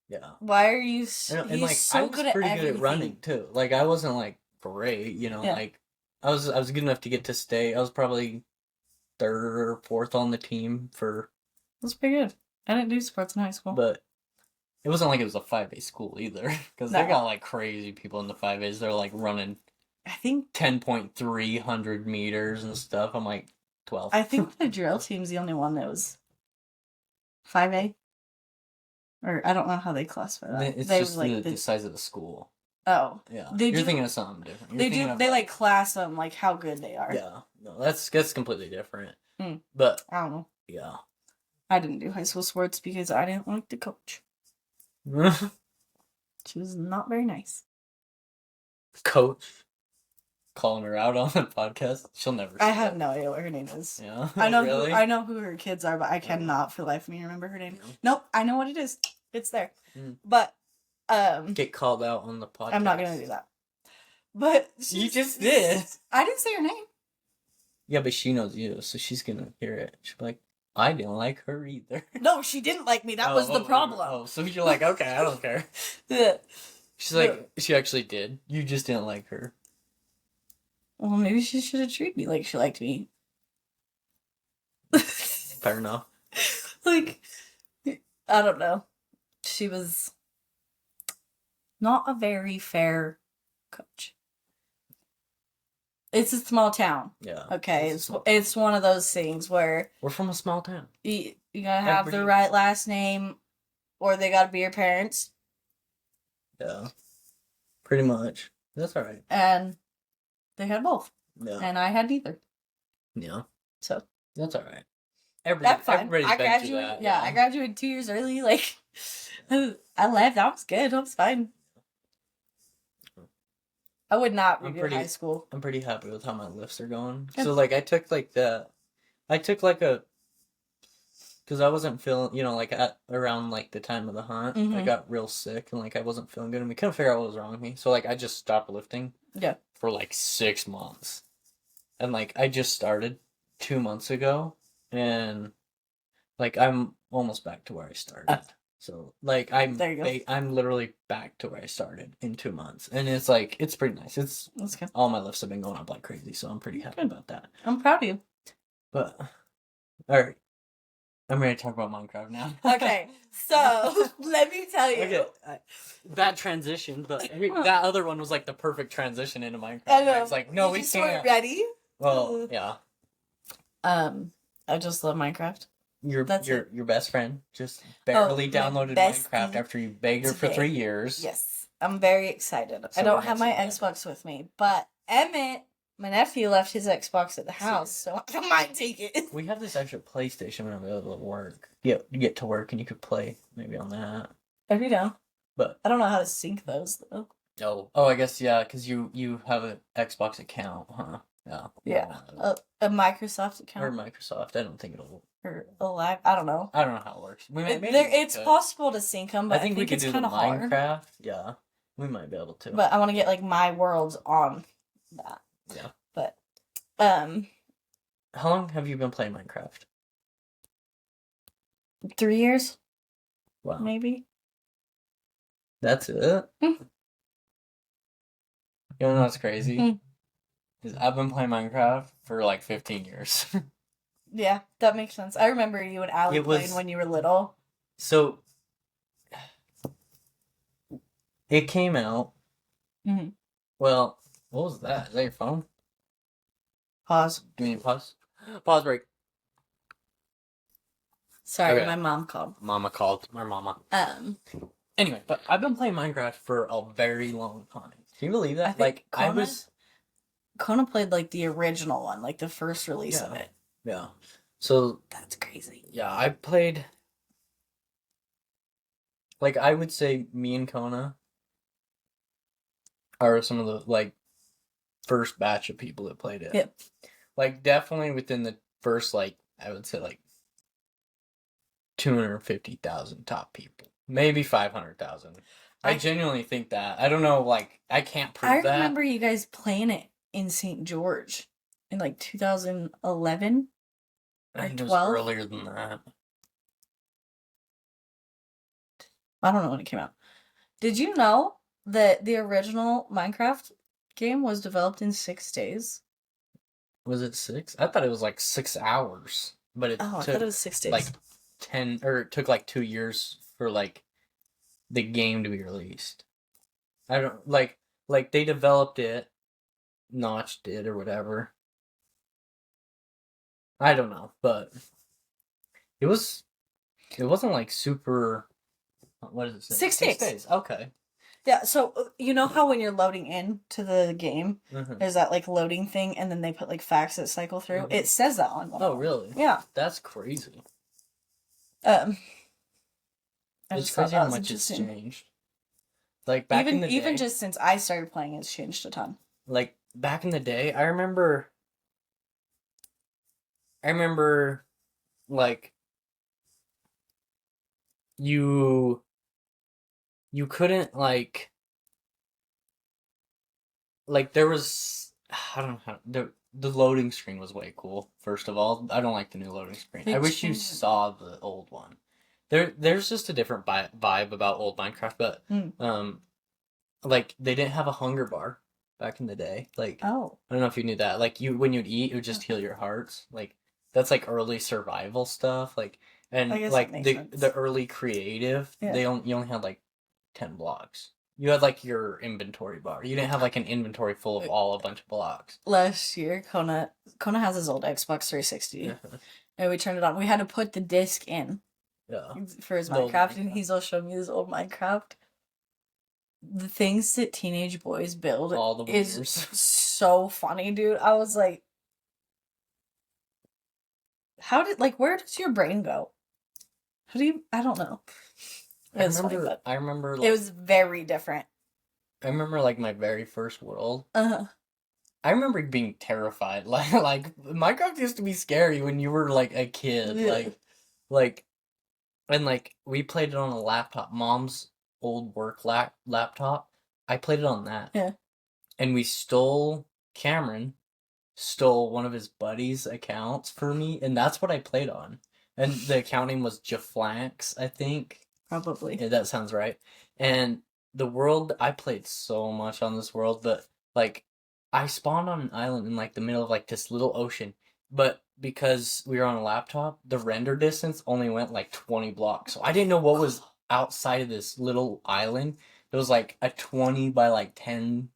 yeah. Why are you? And He's like so I was good at pretty good everything. at running too. Like I wasn't like great, you know. Yeah. Like I was good enough to get to state. I was probably third or fourth on the team for. That's pretty good. I didn't do sports in high school, But it wasn't like it was a 5A school either, because they got like crazy people in the 5As. They're like running. I think 10.300 meters and stuff. I'm like 12. I think the drill team's the only one that was 5A. Or I don't know how they classify that. It's they just like the size of the school. Oh. Yeah. You're thinking of something different. They like class them like how good they are. Yeah. No, that's completely different. Mm. But I don't know. Yeah. I didn't do high school sports because I didn't like the coach. She was not very nice. Coach. Calling her out on the podcast. She'll never I have no idea what her name is. Yeah. I know really? I know who her kids are, but I cannot for the life of me remember her name. Nope, I know what it is. It's there. But get called out on the podcast. I'm not gonna do that. But you just did. I didn't say her name. Yeah, but she knows you, so she's gonna hear it. She'll be like, I didn't like her either. No, she didn't like me. That was the problem. Oh, so you're like, okay, I don't care. She's like, she actually did. You just didn't like her. Well, maybe she should have treated me like she liked me. Fair enough. Like, I don't know. She was not a very fair coach. It's a small town. Yeah. Okay, it's one of those things where we're from a small town. You gotta have the right last name, or they gotta be your parents. Yeah. Pretty much. That's all right. And they had both. Yeah. And I had neither. Yeah. So that's all right. That's fine. I graduated. That, yeah, I graduated 2 years early. Like, I left. That was good. That was fine. I would not redo high school. I'm pretty happy with how my lifts are going. Good. So like I took because I wasn't feeling, you know, like around like the time of the hunt, I got real sick and like I wasn't feeling good and we couldn't figure out what was wrong with me. So like I just stopped lifting. Yeah. For like 6 months, and like I just started 2 months ago, and like I'm almost back to where I started. So like I'm literally back to where I started in 2 months, and it's like it's pretty nice. That's good. All my lifts have been going up like crazy, so I'm pretty happy about that. I'm proud of you. But all right, I'm ready to talk about Minecraft now. Okay, so let me tell you. Okay, bad transition, but that other one was like the perfect transition into Minecraft. I know. It's like no, we just can't. weren't ready. Well, yeah. I just love Minecraft. Your best friend just barely downloaded Minecraft after you begged her for 3 years. Yes, I'm very excited. So I don't have my Xbox with me, but Emmett, my nephew, left his Xbox at the house, so I might take it. We have this extra PlayStation when I'm able to work. Get to work and you could play maybe on that. If you know, but I don't know how to sync those though. Oh, I guess yeah, because you have an Xbox account, huh? Yeah. Yeah, a Microsoft account or Microsoft. I don't think it'll. Or a live. I don't know. I don't know how it works. It's possible to sync them, but I think we could it's do kind of hard. Minecraft. Yeah, we might be able to. But I want to get like my worlds on that. Yeah. But how long have you been playing Minecraft? 3 years. Wow. Maybe. That's it. You know what's crazy? Is I've been playing Minecraft for like 15 years. Yeah, that makes sense. I remember you and Allie playing when you were little. So, it came out. Mm-hmm. Well, what was that? Is that your phone? Pause. Do you mean pause? Pause break. Sorry, my mom called. Mama called. My mama. Anyway, but I've been playing Minecraft for a very long time. Can you believe that? Kona played like the original one, like the first release of it. Yeah. So that's crazy. Yeah, I played. Like I would say, me and Kona are some of the like first batch of people that played it. Yep. Like definitely within the first like I would say like 250,000 top people, maybe 500,000. I genuinely think that. I don't know, like I can't prove that. I remember you guys playing it in St. George in like 2011 I or think it was 12. earlier than that. I don't know when it came out. Did you know that the original Minecraft game was developed in 6 days? Was it 6? I thought it was like 6 hours, but it I thought took it was 6 days. like 10 or it took like 2 years for like the game to be released. I don't like they developed it, notched it or whatever. I don't know, but it wasn't like super. What does it say? 6 days. 6 days. Okay. Yeah, so you know how when you're loading in to the game, Mhm. there's that like loading thing, and then they put like facts that cycle through. Mhm. It says that on one. Oh, really? Yeah. That's crazy. I It's just thought crazy that how was much has interesting. changed. Like back in the day, Even just since I started playing, it's changed a ton. like back in the day, I remember like you couldn't like there was I don't know how the loading screen was way cool. First of all, I don't like the new loading screen. They I wish you changed it. saw the old one. There's just a different vibe about old Minecraft, but like they didn't have a hunger bar back in the day. Like Oh. I don't know if you knew that. Like when you'd eat, it would just heal your hearts. Like that's like early survival stuff. Like and I guess like that makes sense. the early creative, Yeah. you only had like 10 blocks. You had like your inventory bar. You didn't have like an inventory full of a bunch of blocks. Last year, Kona has his old Xbox 360, and we turned it on. We had to put the disc in for his The old Minecraft, and Minecraft. he's all showing me his old Minecraft. The things that teenage boys build All the is winners. so funny, dude. I was like, where does your brain go? I don't know. It was funny, but I remember it was very different. I remember like my very first world. Uh-huh. I remember being terrified. Like Minecraft used to be scary when you were like a kid. Yeah. And like we played it on a laptop, mom's old work laptop. I played it on that. Yeah. And Cameron stole one of his buddies' accounts for me, and that's what I played on. And the account name was Jaflanx, I think. Probably. Yeah, that sounds right. And the world, I played so much on this world, but like I spawned on an island in like the middle of like this little ocean, but because we were on a laptop, the render distance only went like 20 blocks. So I didn't know what was outside of this little island. It was like a 20 by like 10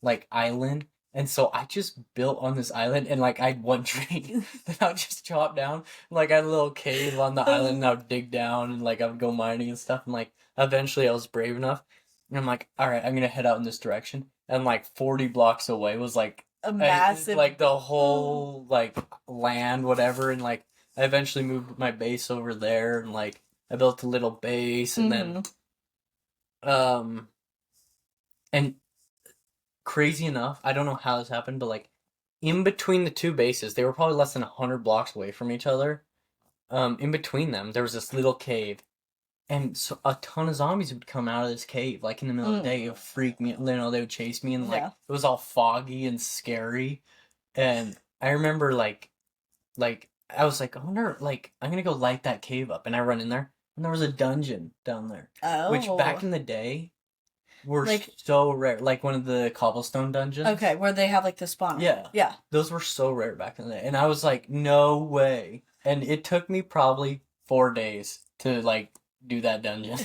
like island. And so I just built on this island, and like I had one tree that I would just chop down. Like I had a little cave on the island, and I would dig down, and like I would go mining and stuff. And like eventually I was brave enough, and I'm like, all right, I'm gonna head out in this direction. And like 40 blocks away was like A massive, like the whole like land, whatever. And like I eventually moved my base over there, and like I built a little base, and then and crazy enough, I don't know how this happened, but like in between the two bases, they were probably less than 100 blocks away from each other. In between them, there was this little cave, and so a ton of zombies would come out of this cave, like in the middle of the day. It would freak me. You know, they would chase me, and like it was all foggy and scary. And I remember like I was like, I wonder, like I'm gonna go light that cave up, and I run in there, and there was a dungeon down there, which back in the day were like so rare, like one of the cobblestone dungeons. Okay, where they have like the spawn. Yeah. Those were so rare back in the day, and I was like, no way. And it took me probably 4 days to like do that dungeon.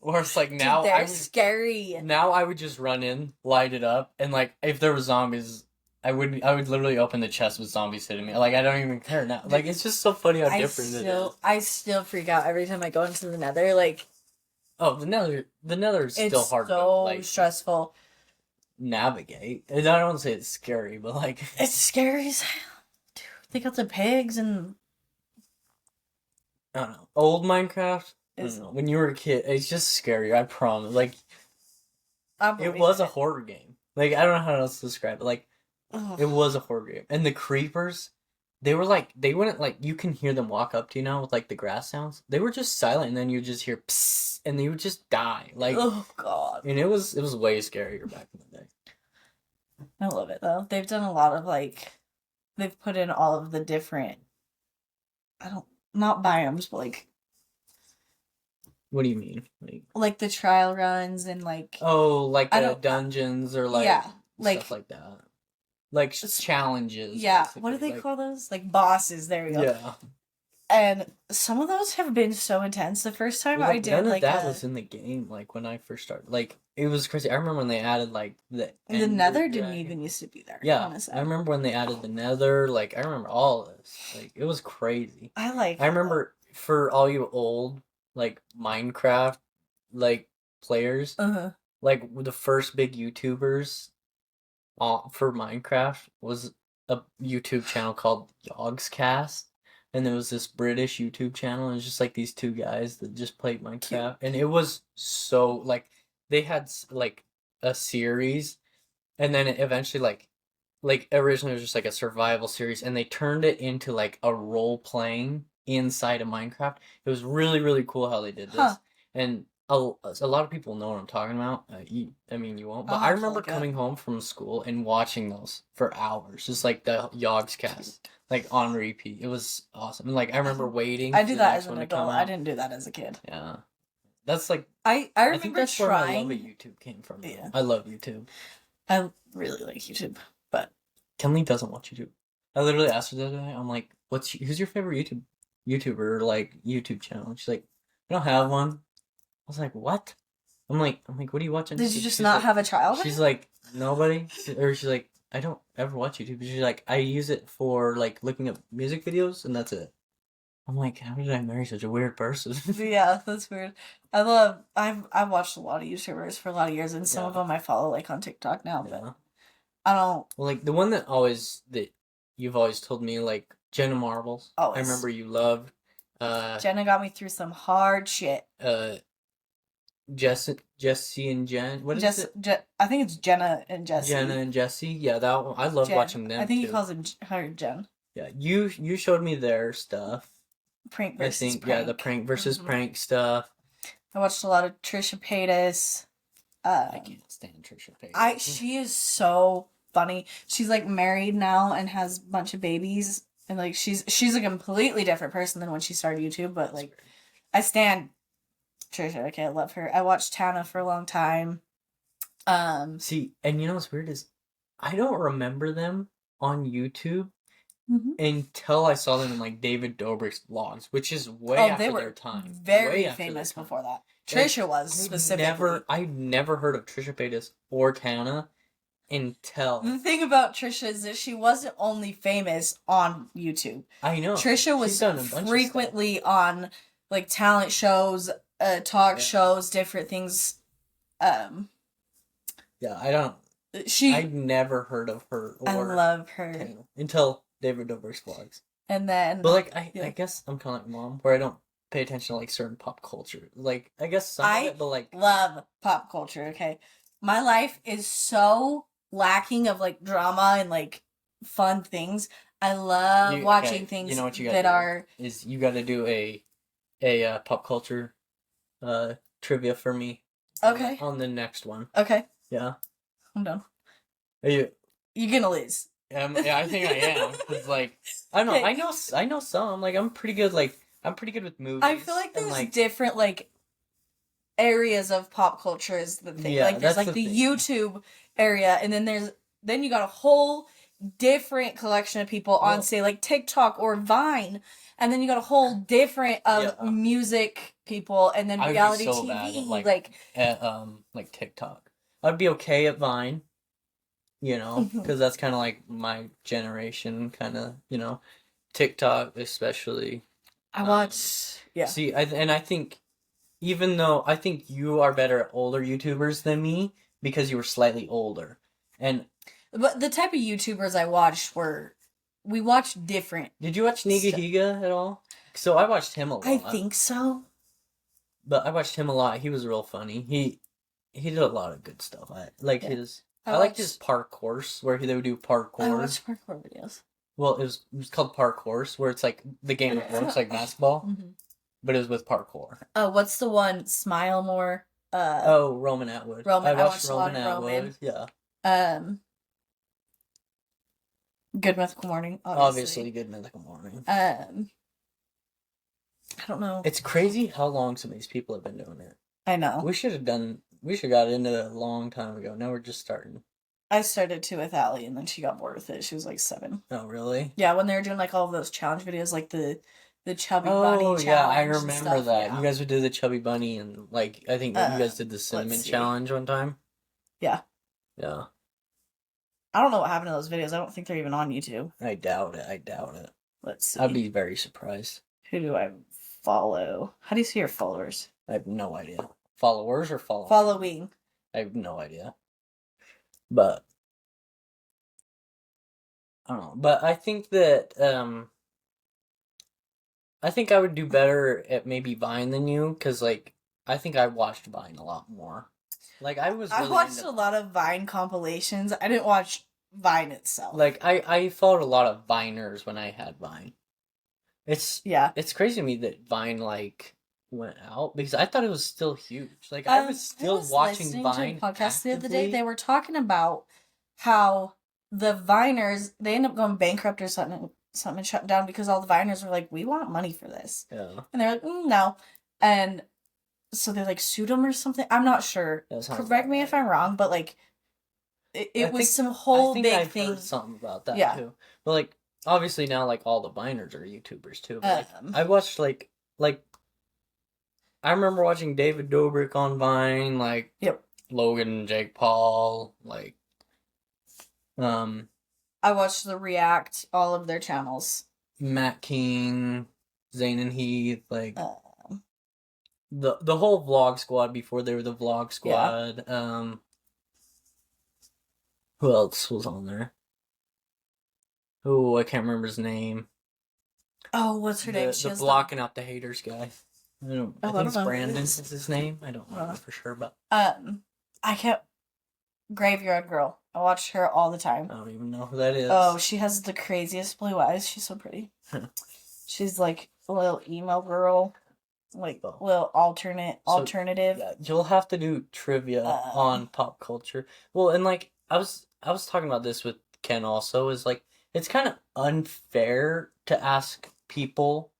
Or it's like now Dude, they're scary. Now I would just run in, light it up, and like if there was zombies, I would literally open the chest with zombies hitting me. Like I don't even care now. Like it's just so funny how different it is. I still freak out every time I go into the Nether. Like, oh, the Nether is still hard to like stressful navigate. And I don't want to say it's scary, but like it's scary as hell. Dude, they got the pigs and I don't know. Old Minecraft. When you were a kid, it's just scary. I promise. Like It was a horror game. Like, I don't know how else to describe it. Like, it was a horror game. And the creepers, they were like, they wouldn't, like, you can hear them walk up to you now with, like, the grass sounds. They were just silent, and then you just hear psst, and they would just die. Like, oh, God. And it was way scarier back in the day. I love it, though. They've done a lot of, like, they've put in all of the different, not biomes, but, like, what do you mean? Like the trial runs and, like... Oh, like dungeons or, like, yeah, like, stuff like that. Like, challenges. Yeah, basically. what do they call those? Like, bosses, there we go. Yeah. And some of those have been so intense. The first time I did, none like, of that was in the game, like, when I first started. Like, it was crazy. I remember when they added, like, the Nether didn't even used to be there. Yeah, honestly. I remember when they added the Nether. Like, I remember all of this. Like, it was crazy. I remember, for all you old, like, Minecraft, like, players, like, the first big YouTubers for Minecraft was a YouTube channel called Yogscast. And there was this British YouTube channel, and it was just, like, these two guys that just played Minecraft. Cute. And it was so, like, they had, like, a series, and then it eventually, like, originally it was just, like, a survival series, and they turned it into, like, a role-playing inside of Minecraft. It was really, really cool how they did this. And a lot of people know what I'm talking about. I mean, you won't. But I remember coming home from school and watching those for hours, just like the Yogscast, like on repeat. It was awesome. And like I remember waiting. I do that as an adult. I didn't do that as a kid. Yeah, that's like I remember think that's trying. Where my love of YouTube came from. Yeah, I love YouTube. I really like YouTube, but Kenley doesn't watch YouTube. I literally asked her the other day. I'm like, who's your favorite YouTuber or like YouTube channel? And she's like, I don't have one. I was like, what? I'm like, what are you watching? Did you just not have a child? She's like, nobody. Or she's like, I don't ever watch YouTube. She's like, I use it for like looking up music videos, and that's it. I'm like, how did I marry such a weird person? Yeah, that's weird. I've watched a lot of YouTubers for a lot of years, and some of them I follow like on TikTok now, but I don't. Well, like the one that you've always told me, like Jenna Marbles. Always. I remember you loved. Jenna got me through some hard shit. Jesse and Jen. What is it? I think it's Jenna and Jesse. Jenna and Jesse. Yeah, that one. I love watching them. I think he calls her Jen. Yeah, you showed me their stuff. Prank versus prank. Yeah, the prank versus prank stuff. I watched a lot of Trisha Paytas. I can't stand Trisha Paytas. She is so funny. She's like married now and has a bunch of babies, and like she's a completely different person than when she started YouTube. But like, I stand Trisha. Okay, I love her. I watched Tana for a long time. See, and you know what's weird is I don't remember them on YouTube until I saw them in like David Dobrik's vlogs, which is way after their time. Very famous before that. Trisha was specifically. I've never heard of Trisha Paytas or Tana until. The thing about Trisha is that she wasn't only famous on YouTube. I know. Trisha was frequently on like talent shows, talk shows, different things. Yeah, I don't. I've never heard of her. I love her Tana, until David Dobrik's vlogs. And then, but like I guess I'm kind of like mom, where I don't pay attention to like certain pop culture. Like I guess some of it, but like love pop culture. Okay, my life is so lacking of like drama and like fun things. I love watching things. You know what you got are is you got to do a pop culture trivia for me. Okay. On the next one. Okay. Yeah. I'm done. Are you? You're gonna lose. Yeah, I think I am. Cause like I don't know. I know some. Like I'm pretty good. Like I'm pretty good with movies. I feel like there's different like areas of pop culture is the thing. Yeah, like there's like the YouTube area, and then you got a whole different collection of people on say like TikTok or Vine, and then you got a whole different of music people, and then reality TV like TikTok. I'd be okay at Vine. You know, because that's kind of like my generation, kind of, you know, TikTok especially. I watch, See, I think, even though I think you are better at older YouTubers than me, because you were slightly older. But the type of YouTubers I watched we watched different. Did you watch Nigahiga at all? So I watched him a lot. I think so. But I watched him a lot. He was real funny. he did a lot of good stuff. I like Yeah. his. I I liked his watched- park course where they would do I parkour. watch parkour videos. Well, it was called park course where it's like the game of course like basketball, Mm-hmm. but it was with parkour. What's the one? Smile More. Oh, Roman Atwood. Roman. I watched a lot Roman of Roman. Atwood. Yeah, Good Mythical Morning. obviously Good Mythical Morning. I don't know. It's crazy how long some of these people have been doing it. I know. We should have got into it a long time ago. Now we're just starting. I started to with Allie, and then she got bored with it. She was like 7. Oh, really? Yeah, when they were doing like all of those challenge videos, like the chubby bunny challenge. Yeah, I and remember stuff, that. yeah. You guys would do the chubby bunny and like I think you guys did the cinnamon let's see. challenge one time. Yeah. Yeah. I don't know what happened to those videos. I don't think they're even on YouTube. I doubt it. Let's see. I'd be very surprised. Who do I follow? How do you see your followers? I have no idea. Followers or follow? Following. I have no idea. But I don't know. But I think that I think I would do better at maybe Vine than you because like I think I watched Vine a lot more. Like I watched a lot of Vine compilations. I didn't watch Vine itself. Like I followed a lot of Viners when I had Vine. It's crazy to me that Vine like went out because I thought it was still huge. Like I was still watching Vine. To a podcast the other day. actively. They were talking about how the Viners they end up going bankrupt or something shut down because all the Viners were like, we want money for this. Yeah. And they're like, no. And so they like sued them or something. I'm not sure. Correct me if I'm wrong, but like it was some whole big thing. Heard something about that Yeah. too. But like obviously now like all the Viners are YouTubers too. But, like, Um, I watched like I remember watching David Dobrik on Vine, like Yep. Logan, Jake Paul, like I watched the React, all of their channels. Matt King, Zane and Heath, like Um, the whole vlog squad before they were the vlog squad. Who else was on there? Oh, I can't remember his name. oh, what's her name? The blocking out the haters guy. I think it's know who it Brandon is. is his name. I don't know for sure, but I kept Graveyard Girl. I watched her all the time. I don't even know who that is. Oh, she has the craziest blue eyes. She's so pretty. She's like a little emo girl, like a little alternative. Yeah, you'll have to do trivia on pop culture. Well, and like I was talking about this with Ken also is like it's kind of unfair to ask people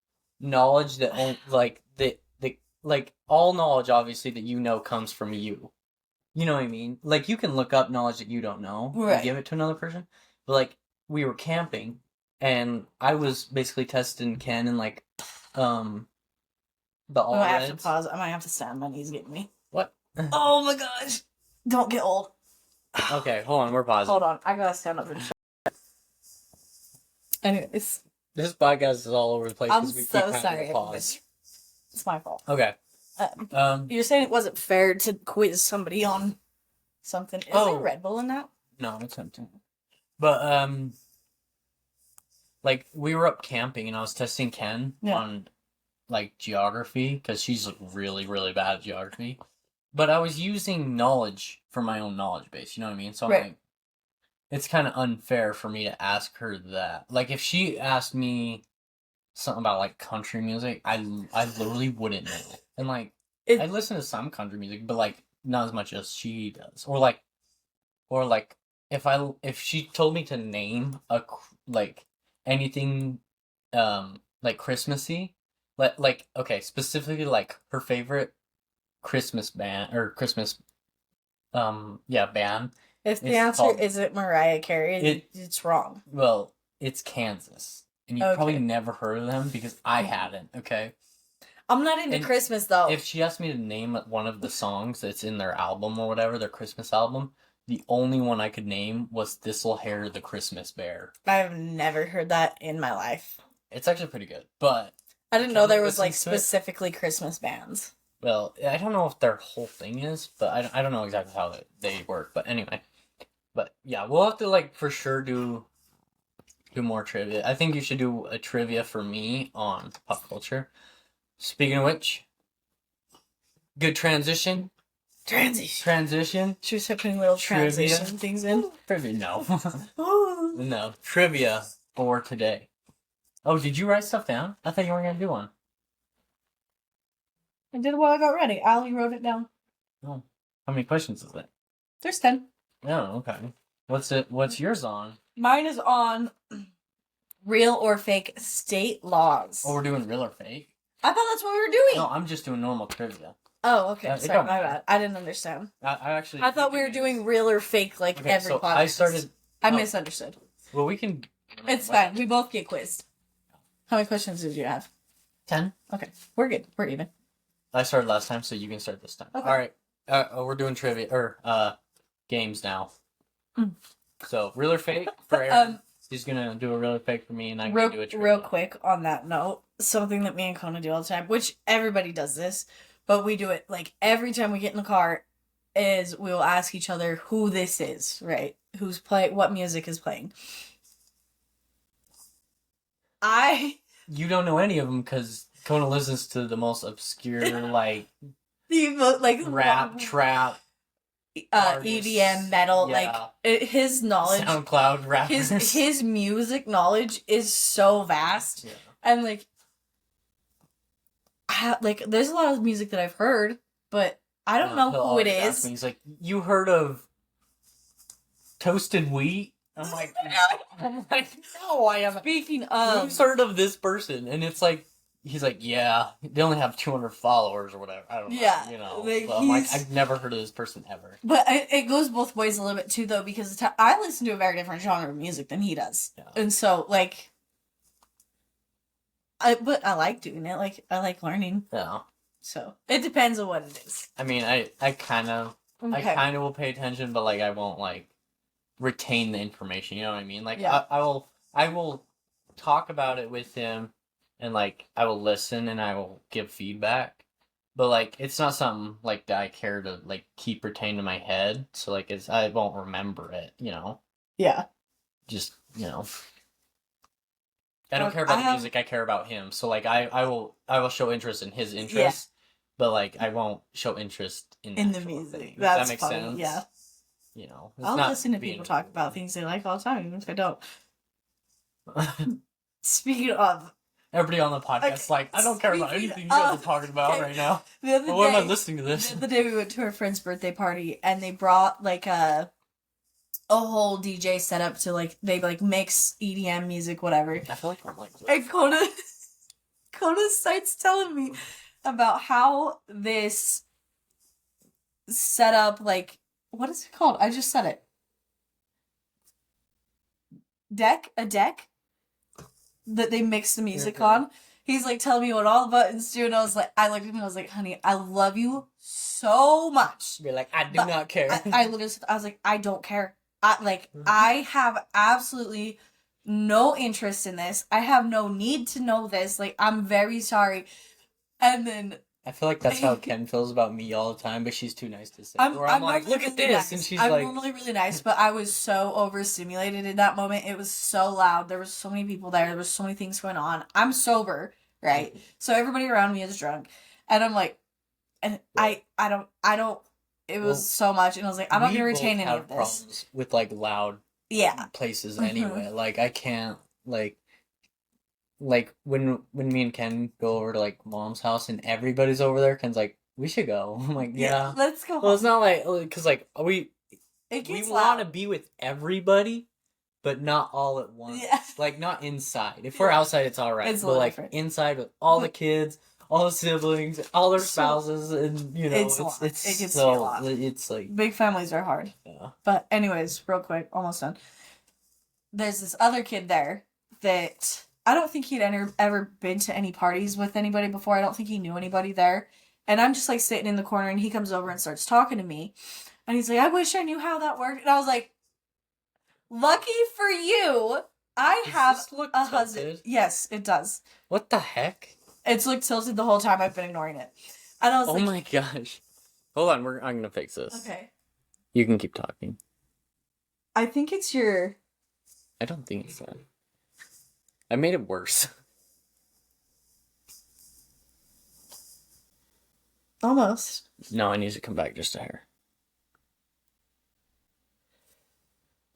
knowledge that like like all knowledge obviously that you know comes from you. You know what I mean? Like you can look up knowledge that you don't know and give it to another person. But like we were camping and I was basically testing Ken and like the all I might have to reds. pause. I might have to stand. My knees getting me. What? Oh my gosh! Don't get old. Okay, hold on. We're pausing. Hold on. I gotta stand up and shit. Anyways, This podcast is all over the place. I'm 'cause we so keep having sorry. to pause. It's my fault. Okay. You're saying it wasn't fair to quiz somebody on something. Is there Red Bull in that? No, it's empty. But like we were up camping and I was testing Ken on like geography because she's like, really really bad at geography. But I was using knowledge for my own knowledge base. You know what I mean? So I'm like, it's kind of unfair for me to ask her that. Like if she asked me something about like country music, I literally wouldn't know. And like I listen to some country music, but like not as much as she does. Or like if she told me to name like anything like Christmassy, like okay, specifically like her favorite Christmas band or Christmas band. If the answer isn't Mariah Carey, it's wrong. Well, it's Kansas. And you've probably never heard of them because I hadn't, okay? I'm not into Christmas, though. If she asked me to name one of the songs that's in their album or whatever, their Christmas album, the only one I could name was This'll Hair the Christmas Bear. I've never heard that in my life. It's actually pretty good, but... I didn't know there was, like, specifically Christmas bands. Well, I don't know if their whole thing is, but I don't know exactly how they work, but anyway. But, yeah, we'll have to, like, for sure do more trivia. I think you should do a trivia for me on pop culture. Speaking of which, good transition. Transition. Should we start putting little Trivia. transition things in? Trivia, no. No. Trivia for today. Oh, did you write stuff down? I thought you weren't going to do one. I did it while I got ready. Ali wrote it down. Oh. How many questions is it? There's 10. Oh, okay. What's yours on? Mine is on real or fake state laws. Oh, we're doing real or fake? I thought that's what we were doing. No, I'm just doing normal trivia. Oh, okay. It Sorry, don't my matter. bad. I didn't understand. I thought we were doing real or fake like Okay, every so podcast. I oh. misunderstood. Well, we can... It's fine. We both get quizzed. How many questions did you have? 10. Okay. We're good. We're even. I started last time, so you can start this time. Okay. All right. We're doing trivia, or games now. Mm. So, real or fake for Erin. He's going to do a real or fake for me, and I'm going to do a trivia. Real quick on that note, something that me and Kona do all the time, which everybody does this, but we do it like every time we get in the car, is we will ask each other who this is, right? What music is playing. You don't know any of them because Kona listens to the most obscure, like rap, trap, EDM, metal, yeah. his knowledge, SoundCloud rappers. His music knowledge is so vast, yeah. and there's a lot of music that I've heard, but I don't know who it is. He's like, you heard of Toasted Wheat? I'm like, no, I haven't. Speaking of, who's heard of this person? And it's like, he's like, yeah, they only have 200 followers or whatever. I don't know. Yeah, you know. like, So I'm like, I've never heard of this person ever. But it goes both ways a little bit too, though, because I listen to a very different genre of music than he does, and so but I like doing it. Like I like learning. Yeah. So it depends on what it is. I mean, I kind of will pay attention, but like I won't like retain the information. You know what I mean? Like yeah. I will talk about it with him, and like I will listen and I will give feedback. But like it's not something like that I care to like keep retained in my head. So like I won't remember it. You know. Yeah. Just I don't care about the music. I care about him. So like I will show interest in his interests, but like I won't show interest in the music. Does that make sense? Yeah. You know, I'll listen to people talk about things they like all the time, even if I don't. Speaking of, everybody on the podcast, like I don't care about anything you guys are talking about right now. But why am I listening to this? The other day we went to our friend's birthday party, and they brought like a whole DJ setup to they mix EDM music, whatever. I feel like I'm like. And Kona starts telling me about how this setup, what is it called? I just said it. A deck that they mix the music on. He's telling me what all the buttons do, and I looked at him and I was like, honey, I love you so much. You're like, I do not care. I literally said, I was like, I don't care. I have absolutely no interest in this. I have no need to know this. I'm very sorry. And then I feel like that's how Ken feels about me all the time, but she's too nice to say. I'm like, look at this, nice. and she's I'm normally really nice, but I was so overstimulated in that moment. It was so loud. There was so many people there. There was so many things going on. I'm sober, right? So everybody around me is drunk, and I'm like, and I don't. It was so much, and I was like, I'm not gonna retain any of this. Problems with loud places anyway. I can't when me and Ken go over to mom's house and everybody's over there, Ken's like, we should go. I'm like, yeah, let's go. Well, it's not because we want to be with everybody, but not all at once. Yeah. Not inside. If we're outside, it's all right. It's but different. Inside with all the kids, all the siblings, all their spouses, and it's so a lot. It's big families are hard. Yeah. But anyways, real quick, almost done. There's this other kid there that I don't think he'd ever been to any parties with anybody before. I don't think he knew anybody there. And I'm just sitting in the corner, and he comes over and starts talking to me. And he's like, I wish I knew how that worked. And I was like, lucky for you, I have a husband. Yes, it does. What the heck? It's looked tilted the whole time. I've been ignoring it. And I was oh my gosh. Hold on, I'm going to fix this. Okay. You can keep talking. I think it's your... I don't think it's that. I made it worse. Almost. No, it needs to come back just a hair.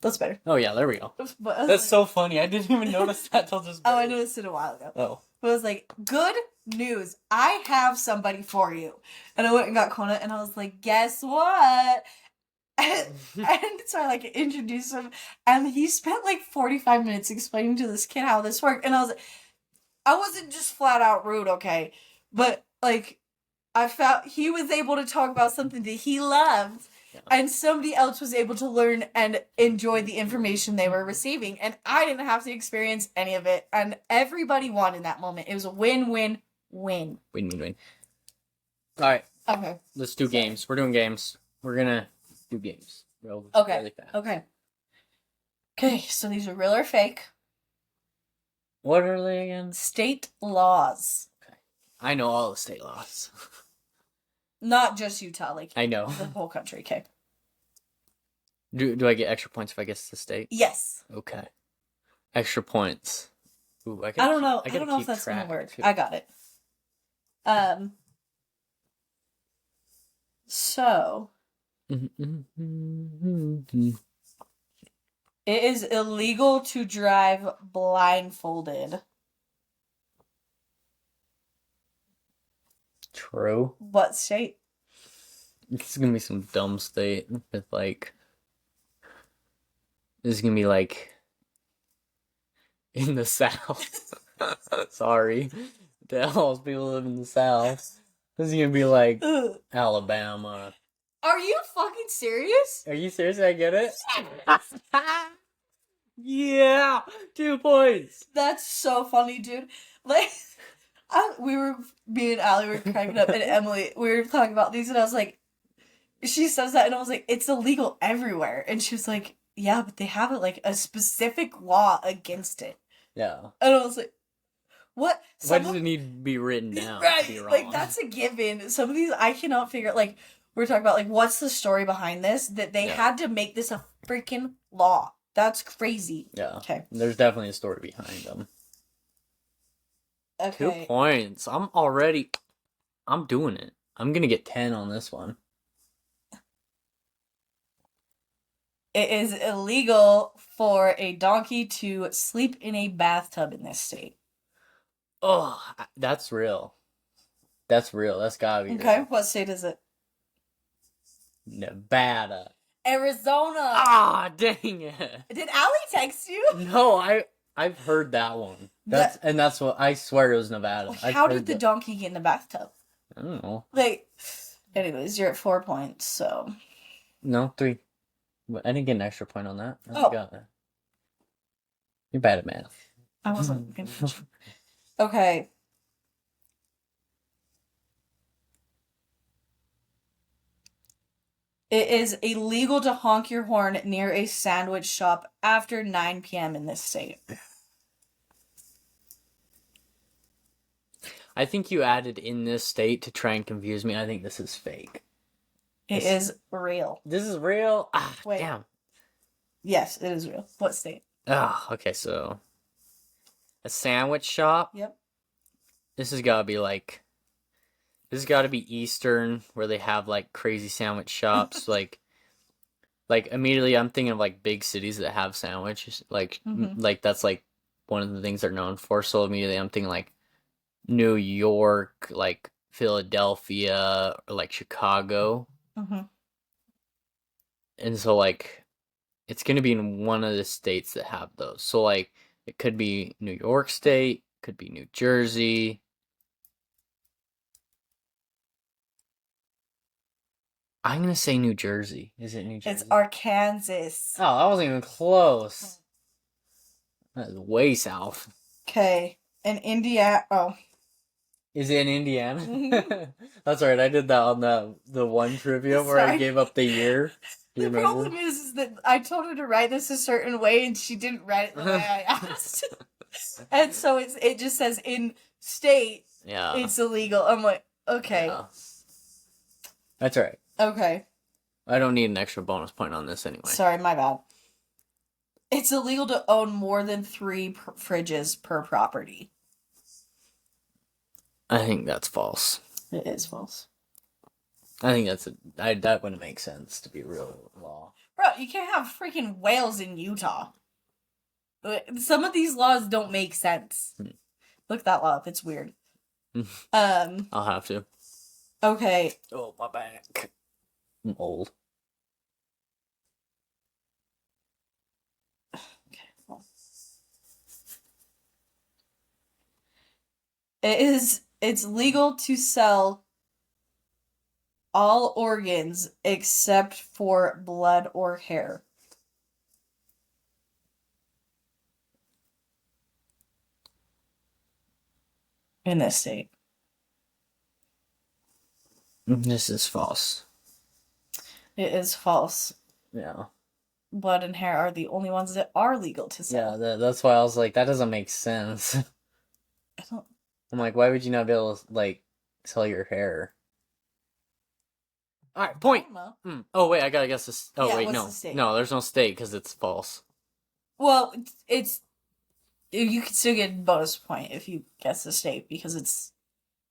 That's better. Oh yeah, there we go. But That's so funny. I didn't even notice that till just. Oh, I noticed it a while ago. Oh. But I was like, good news. I have somebody for you. And I went and got Kona, and I was like, guess what? And so I like introduced him, and he spent like 45 minutes explaining to this kid how this worked. And I was like, I wasn't just flat out rude, okay? But like, I felt he was able to talk about something that he loved. Yeah. And somebody else was able to learn and enjoy the information they were receiving. And I didn't have to experience any of it. And everybody won in that moment. It was a win-win-win. Win-win-win. All right. Okay. Let's do games. We're doing games. We're going to do games. Okay. Really fast. Okay, so these are real or fake? What are they again? State laws. Okay. I know all the state laws. Not just Utah, like I know. the whole country, okay. Do I get extra points if I guess the state? Yes. Okay. Extra points. Ooh, I don't know if that's gonna work. Too. I got it. So it is illegal to drive blindfolded. True. What state? It's gonna be some dumb state with like. This is gonna be like. In the South. Sorry. To all people live in the South. This is gonna be like. Alabama. Are you fucking serious? Are you serious? I get it? Yeah! 2 points! That's so funny, dude. Like. Me and Allie were cracking up, and Emily, we were talking about these, and I was like, she says that, and I was like, it's illegal everywhere. And she was like, yeah, but they have like a specific law against it. Yeah. And I was like, what? Why does it need to be written down? Right. To be wrong? Like, that's a given. Some of these I cannot figure out. Like, we're talking about, like, what's the story behind this? That they had to make this a freaking law. That's crazy. Yeah. Okay. There's definitely a story behind them. Okay. 2 points. I'm doing it. I'm gonna get 10 on this one. It is illegal for a donkey to sleep in a bathtub in this state. Oh, that's real. That's real. That's gotta be okay, real. What state is it? Nevada. Arizona. Ah, dang it. Did Allie text you? No, I've heard that one. That's what I swear it was Nevada. How did the donkey get in the bathtub? I don't know. Like, anyways, you're at 4 points, so. No, 3. I didn't get an extra point on that. Oh. You're bad at math. I wasn't. Okay. It is illegal to honk your horn near a sandwich shop after 9 p.m. in this state. I think you added in this state to try and confuse me. I think this is fake. It is real. This is real? Ah, wait. Damn. Yes, it is real. What state? Ah, okay, so a sandwich shop? Yep. This has got to be Eastern, where they have like crazy sandwich shops. like immediately I'm thinking of like big cities that have sandwiches. Like that's like one of the things they're known for. So immediately I'm thinking like New York, like Philadelphia, or like Chicago. Mm-hmm. And so like it's gonna be in one of the states that have those. So like it could be New York State, could be New Jersey. I'm gonna say New Jersey. Is it New Jersey? It's Arkansas. Oh, that wasn't even close. That is way south. Okay. In Indiana. Oh. Is it in Indiana? That's right. I did that on the one trivia where I gave up the year. The problem is that I told her to write this a certain way, and she didn't write it the way I asked. And so it just says in state. Yeah. It's illegal. I'm like, okay. Yeah. That's right. Okay. I don't need an extra bonus point on this anyway. Sorry, my bad. It's illegal to own more than 3 fridges per property. I think that's false. It is false. I think that wouldn't make sense to be real law. Bro, you can't have freaking whales in Utah. Some of these laws don't make sense. Look that law up. It's weird. I'll have to. Okay. Oh, my back. I'm old. Okay. Well. It's legal to sell all organs except for blood or hair. In this state. This is false. It is false. Yeah. Blood and hair are the only ones that are legal to sell. Yeah, that's why I was like, that doesn't make sense. I'm like, why would you not be able to, like, sell your hair? Alright, point! Oh, wait, I gotta guess this. Oh, Yeah, wait, what's no. the state? No, there's no state because it's false. Well, it's you can still get a bonus point if you guess the state because it's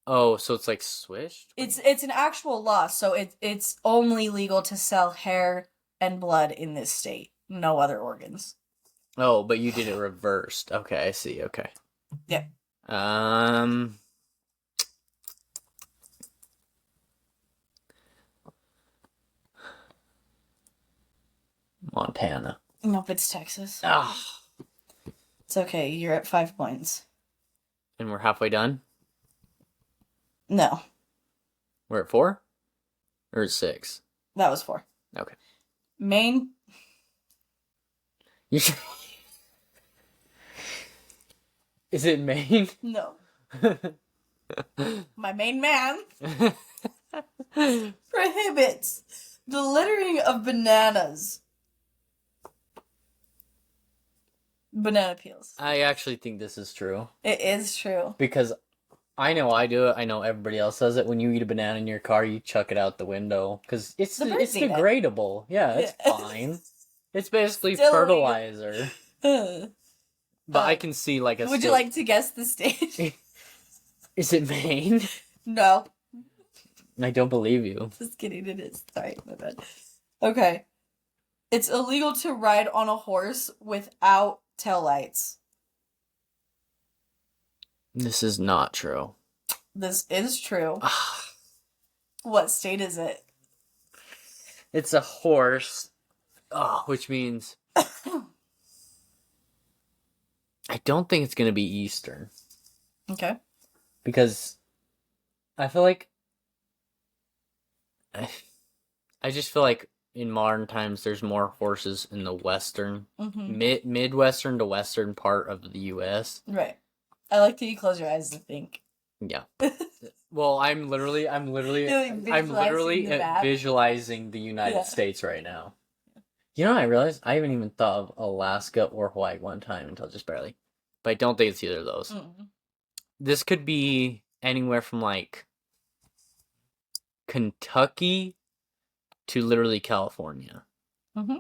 Oh, so it's like swished? an actual law, so it's only legal to sell hair and blood in this state, no other organs. Oh, but you did it reversed. Okay, I see. Okay. Yeah. Montana. Nope, it's Texas. Ah. It's okay. You're at 5 points. And we're halfway done? No, We're at 4? Or 6? that was 4. Okay. Maine. You should... Is it Maine? No. My main man prohibits the littering of bananas. Banana peels. I actually think this is true. It is true. Because I know I do it. I know everybody else does it. When you eat a banana in your car, you chuck it out the window. Because it's degradable. Yeah, it's fine. It's basically Still fertilizer. But I can see like a... Would you like to guess the state? Is it Maine? No. I don't believe you. Just kidding, it is. Sorry, my bad. Okay. It's illegal to ride on a horse without taillights. This is not true. This is true. What state is it? It's a horse. Which means... I don't think it's going to be Eastern. Okay. Because I feel like... I just feel like in modern times there's more horses in the western, midwestern to western part of the U.S. Right. I like that you close your eyes to think. Yeah. Well, I'm literally visualizing the United States right now. You know, I realized I haven't even thought of Alaska or Hawaii one time until just barely. But I don't think it's either of those. Mm. This could be anywhere from like Kentucky to literally California. Mm-hmm.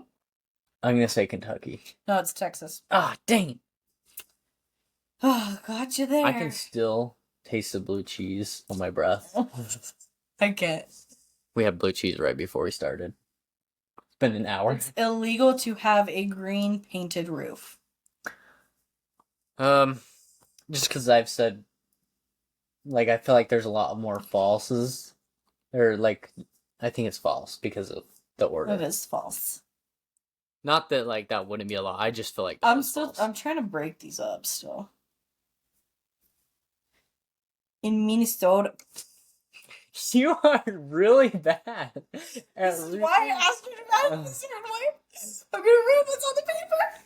I'm gonna say Kentucky. No, it's Texas. Ah, dang. Oh, got you there. I can still taste the blue cheese on my breath. I can't. We had blue cheese right before we started. It's been an hour. It's illegal to have a green painted roof. Just because I've said, like, I feel like there's a lot more falses. Or, like, I think it's false because of the order. It is false. Not that, like, that wouldn't be a lot. I just feel like that false. I'm trying to break these up still. In Minnesota. You are really bad. This is why I asked you to write it a certain way. I'm gonna read what's on the paper.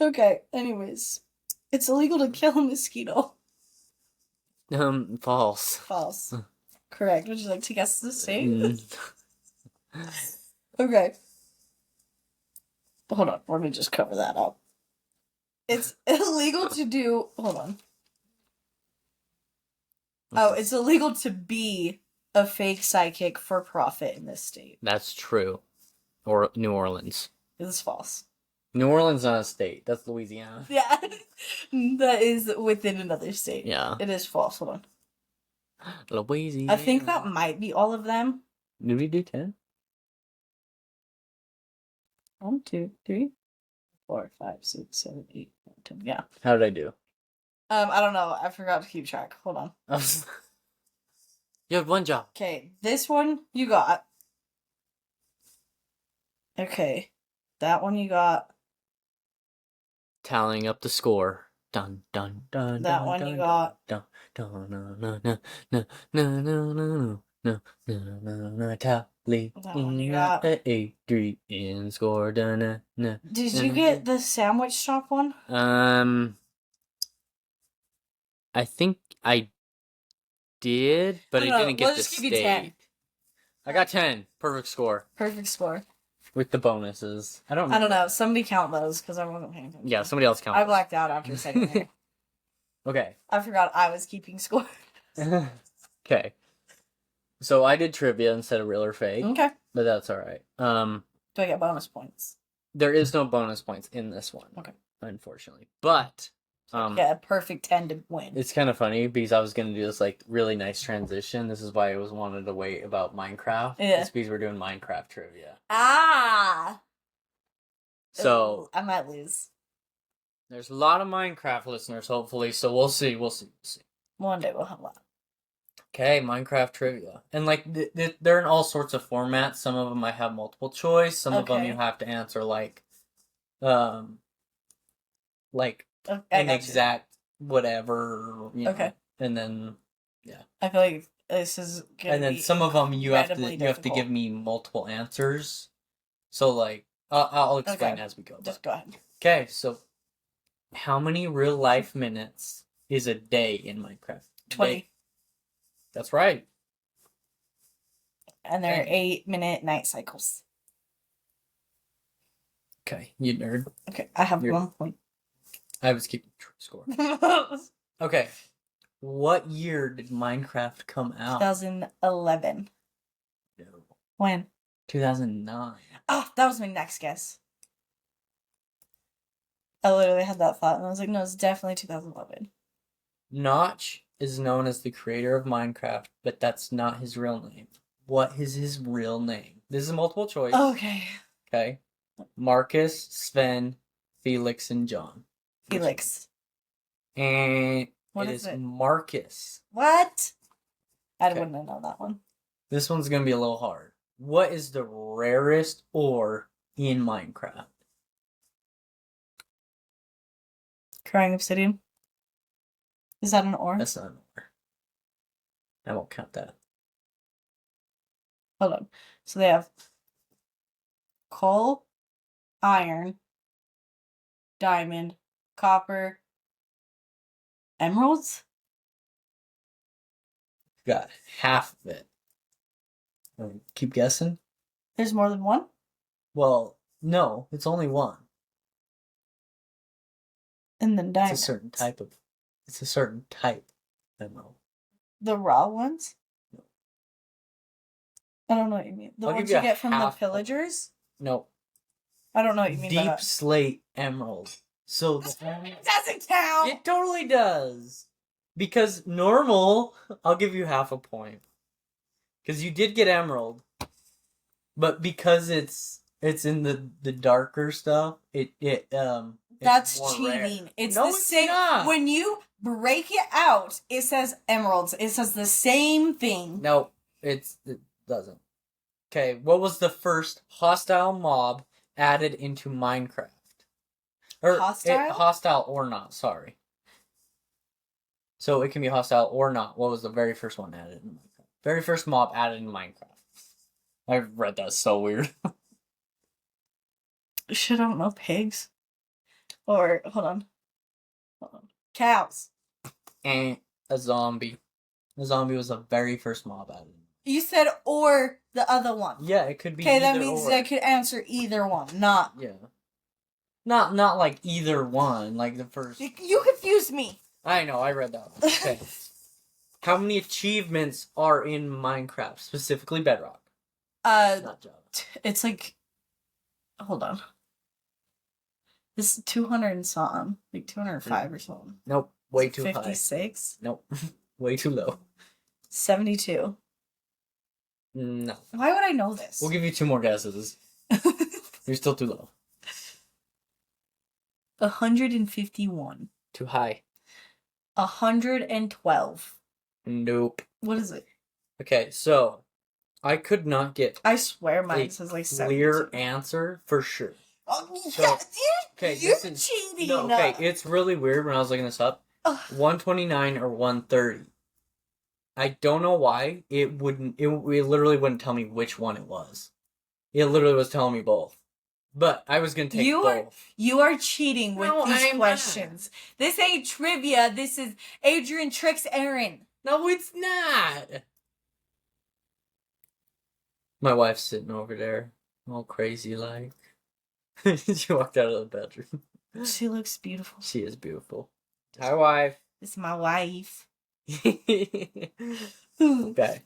Okay, anyways. It's illegal to kill a mosquito. False. False. Correct. Would you like to guess the state? Okay. Hold on. Let me just cover that up. It's illegal to do... Hold on. Oh, it's illegal to be a fake psychic for profit in this state. That's true. Or New Orleans. This is false. New Orleans is not a state. That's Louisiana. Yeah. That is within another state. Yeah. It is false. Hold on. Louisiana. I think that might be all of them. Did we do 10? 1, 2, 3, 4, 5, 6, 7, 8, 9, 10. Yeah. How did I do? I don't know. I forgot to keep track. Hold on. You had one job. Okay, this one you got. Okay, that one you got. Tallying up the score. Dun dun dun. That dun, one dun, you got. Dun dun no no no no no no no no no no tally. That one you got. Adrian score. Dun na na. Did you get the sandwich shop one? I think I did, but I didn't get We'll the just give you steak. 10. I got 10. Perfect score. Perfect score. With the bonuses. I don't know. Somebody count those because I wasn't paying attention. Yeah, somebody else count. I blacked out after saying it. Okay. I forgot I was keeping score. Okay. So I did trivia instead of real or fake. Okay. But that's alright. Do I get bonus points? There is no bonus points in this one. Okay. Unfortunately. But yeah, a perfect 10 to win. it's kind of funny because I was gonna do this like really nice transition. This is why I was wanted to wait about Minecraft. Yeah. It's because we're doing Minecraft trivia. Ah. So Ooh, I might lose. there's a lot of Minecraft listeners, hopefully. So we'll see. One day we'll have a lot. Okay, Minecraft trivia, and like they're in all sorts of formats. Some of them might have multiple choice. Some of them you have to answer like an exact whatever. You know, okay. And then yeah. I feel like this is. And then some of them you have to give me multiple answers. So like I'll explain as we go. Just go ahead. Okay, so how many real life minutes is a day in Minecraft? 20. That's right. And they're 8-minute night cycles. Okay, you nerd. Okay, I have 1 point. I was keeping score. Okay, what year did Minecraft come out? 2011. No. When? 2009. Oh, that was my next guess. I literally had that thought, and I was like, no, it's definitely 2011. Notch is known as the creator of Minecraft, but that's not his real name. What is his real name? This is a multiple choice. Okay. Okay. Marcus, Sven, Felix, and John. Felix. And what it is it? Marcus. What? I wouldn't have known that one. This one's going to be a little hard. What is the rarest ore in Minecraft? Crying obsidian. Is that an ore? That's not an ore. I won't count that. Hold on. So they have coal, iron, diamond, copper, emeralds? Got half of it. Keep guessing? There's more than one? Well, no, it's only one. And then diamonds. It's a certain type emerald. The raw ones? No. I don't know what you mean. The I'll ones give you you get from the half. Pillagers? No. I don't know what you mean by Deep that. slate emerald. So It doesn't count! it totally does. Because normal, I'll give you half a point. Because you did get emerald. But because it's in the darker stuff, That's more cheating. rare. It's No, the it's same. not. When you break it out, it says emeralds. It says the same thing. No, it doesn't. Okay, what was the first hostile mob added into Minecraft? Hostile? Hostile or not, sorry. So it can be hostile or not. What was the very first one added in Minecraft? Very first mob added in Minecraft. I read that so weird. Shit, I don't know. Pigs? Or, hold on. Cows. And a zombie. A zombie was the very first mob added. You said or the other one. Yeah, it could be Okay, either that means or. I could answer either one, not... Yeah. Not like either one, like the first... You confused me. I know, I read that one. Okay. How many achievements are in Minecraft, specifically Bedrock? Not Java. It's like... Hold on. This is 200 and something. Like 205 or something. Nope, way too high. 56? Nope, way too low. 72. No. Why would I know this? We'll give you 2 more guesses. You're still too low. 151. Too high. 112. Nope. What is it? Okay, so I could not get I swear a mine says like 72. clear answer for sure. Oh, So, yeah, okay, you're this is cheating. no. Okay, it's really weird when I was looking this up. Ugh. 129 or 130. I don't know why it wouldn't. It literally wouldn't tell me which one it was. It literally was telling me both. But I was gonna take both. You are cheating with No, these I'm questions. This ain't trivia. This is Adrian tricks Erin. No, it's not. My wife's sitting over there, all crazy like. She walked out of the bedroom. She looks beautiful. She is beautiful. Hi, wife. This is my wife. Okay.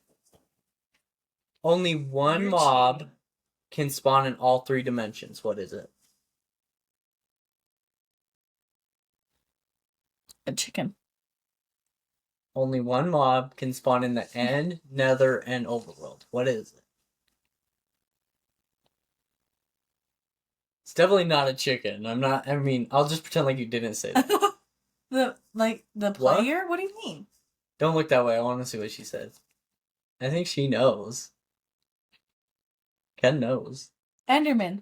Only one You're mob cheating. can spawn in all 3 dimensions. What is it? A chicken. Only one mob can spawn in the end, nether, and overworld. What is it? It's definitely not a chicken. I mean, I'll just pretend like you didn't say that. the player? What do you mean? Don't look that way. I want to see what she said. I think she knows. Ken knows. Enderman.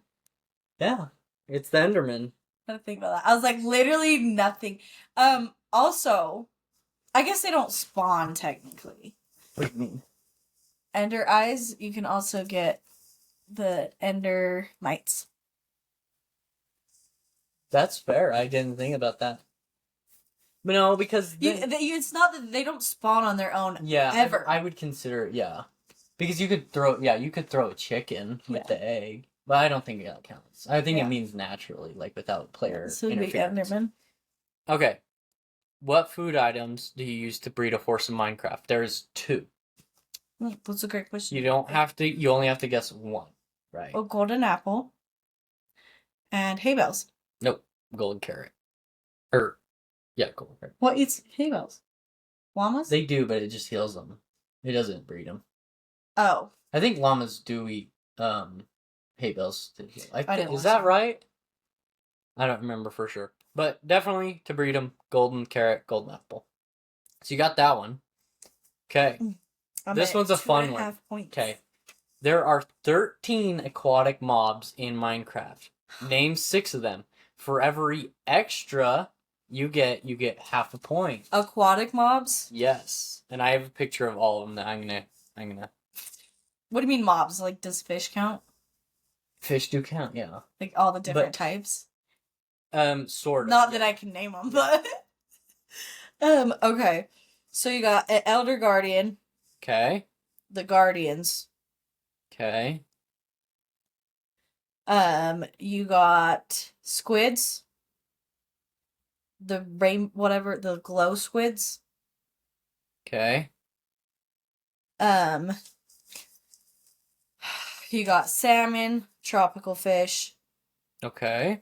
Yeah. It's the Enderman. I had to think about that. I was like, literally nothing. Also, I guess they don't spawn technically. What do you mean? Ender eyes, you can also get the Ender mites. That's fair. I didn't think about that. But no, because It's not that they don't spawn on their own. yeah, ever. I would consider yeah, because you could throw a chicken with the egg, but I don't think that counts. I think it means naturally, like without player So big interference. Enderman. Okay, what food items do you use to breed a horse in Minecraft? There's 2. That's a great question. You don't have to. You only have to guess one, right? A golden apple. And hay bales. Nope, golden carrot. Yeah, golden carrot. What eats hay bales? Llamas? They do, but it just heals them. It doesn't breed them. Oh. I think llamas do eat hay bales to heal. didn't Is watch that that. right? I don't remember for sure. But definitely to breed them, golden carrot, golden apple. So you got that one. Okay. This one's a fun one. Okay. There are 13 aquatic mobs in Minecraft. Name 6 of them. For every extra you get half a point. Aquatic mobs? Yes. And I have a picture of all of them that I'm gonna What do you mean mobs? Like, does fish count? Fish do count, yeah. Like, all the different But- types? Sort of. Not that I can name them, but... okay. So you got an Elder Guardian, Okay. the Guardians. Okay. You got squids. The the glow squids. Okay. You got salmon, tropical fish. Okay.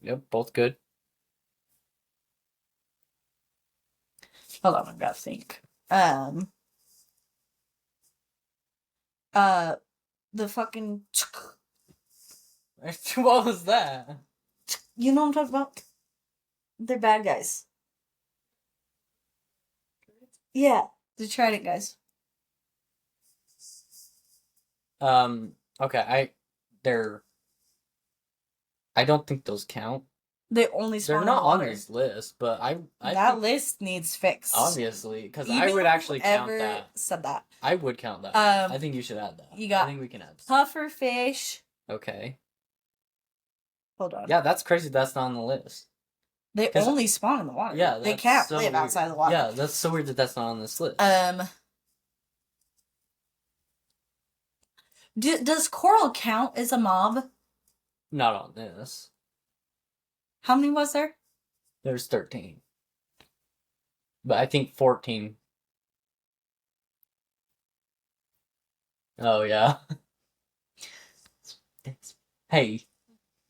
Yep, both good. Hold on, I gotta think. The fucking... What was that? You know what I'm talking about? They're bad guys. Yeah, the Trident guys. Okay, I don't think those count. They only spawn They're in not the on water. this list, but I That think- list needs fixed. obviously, because I Even would actually count whoever that. said that. I would count that. I think you should add that. you got I think we can add that. Puffer fish. Okay. Hold on. Yeah, that's crazy. That's not on the list. They 'Cause- only spawn in the water. Yeah, They that's can't so live weird. outside the water. Yeah, that's so weird that that's not on this list. Does coral count as a mob? Not on this. How many was there? There's 13. But I think 14. Oh, yeah. Hey,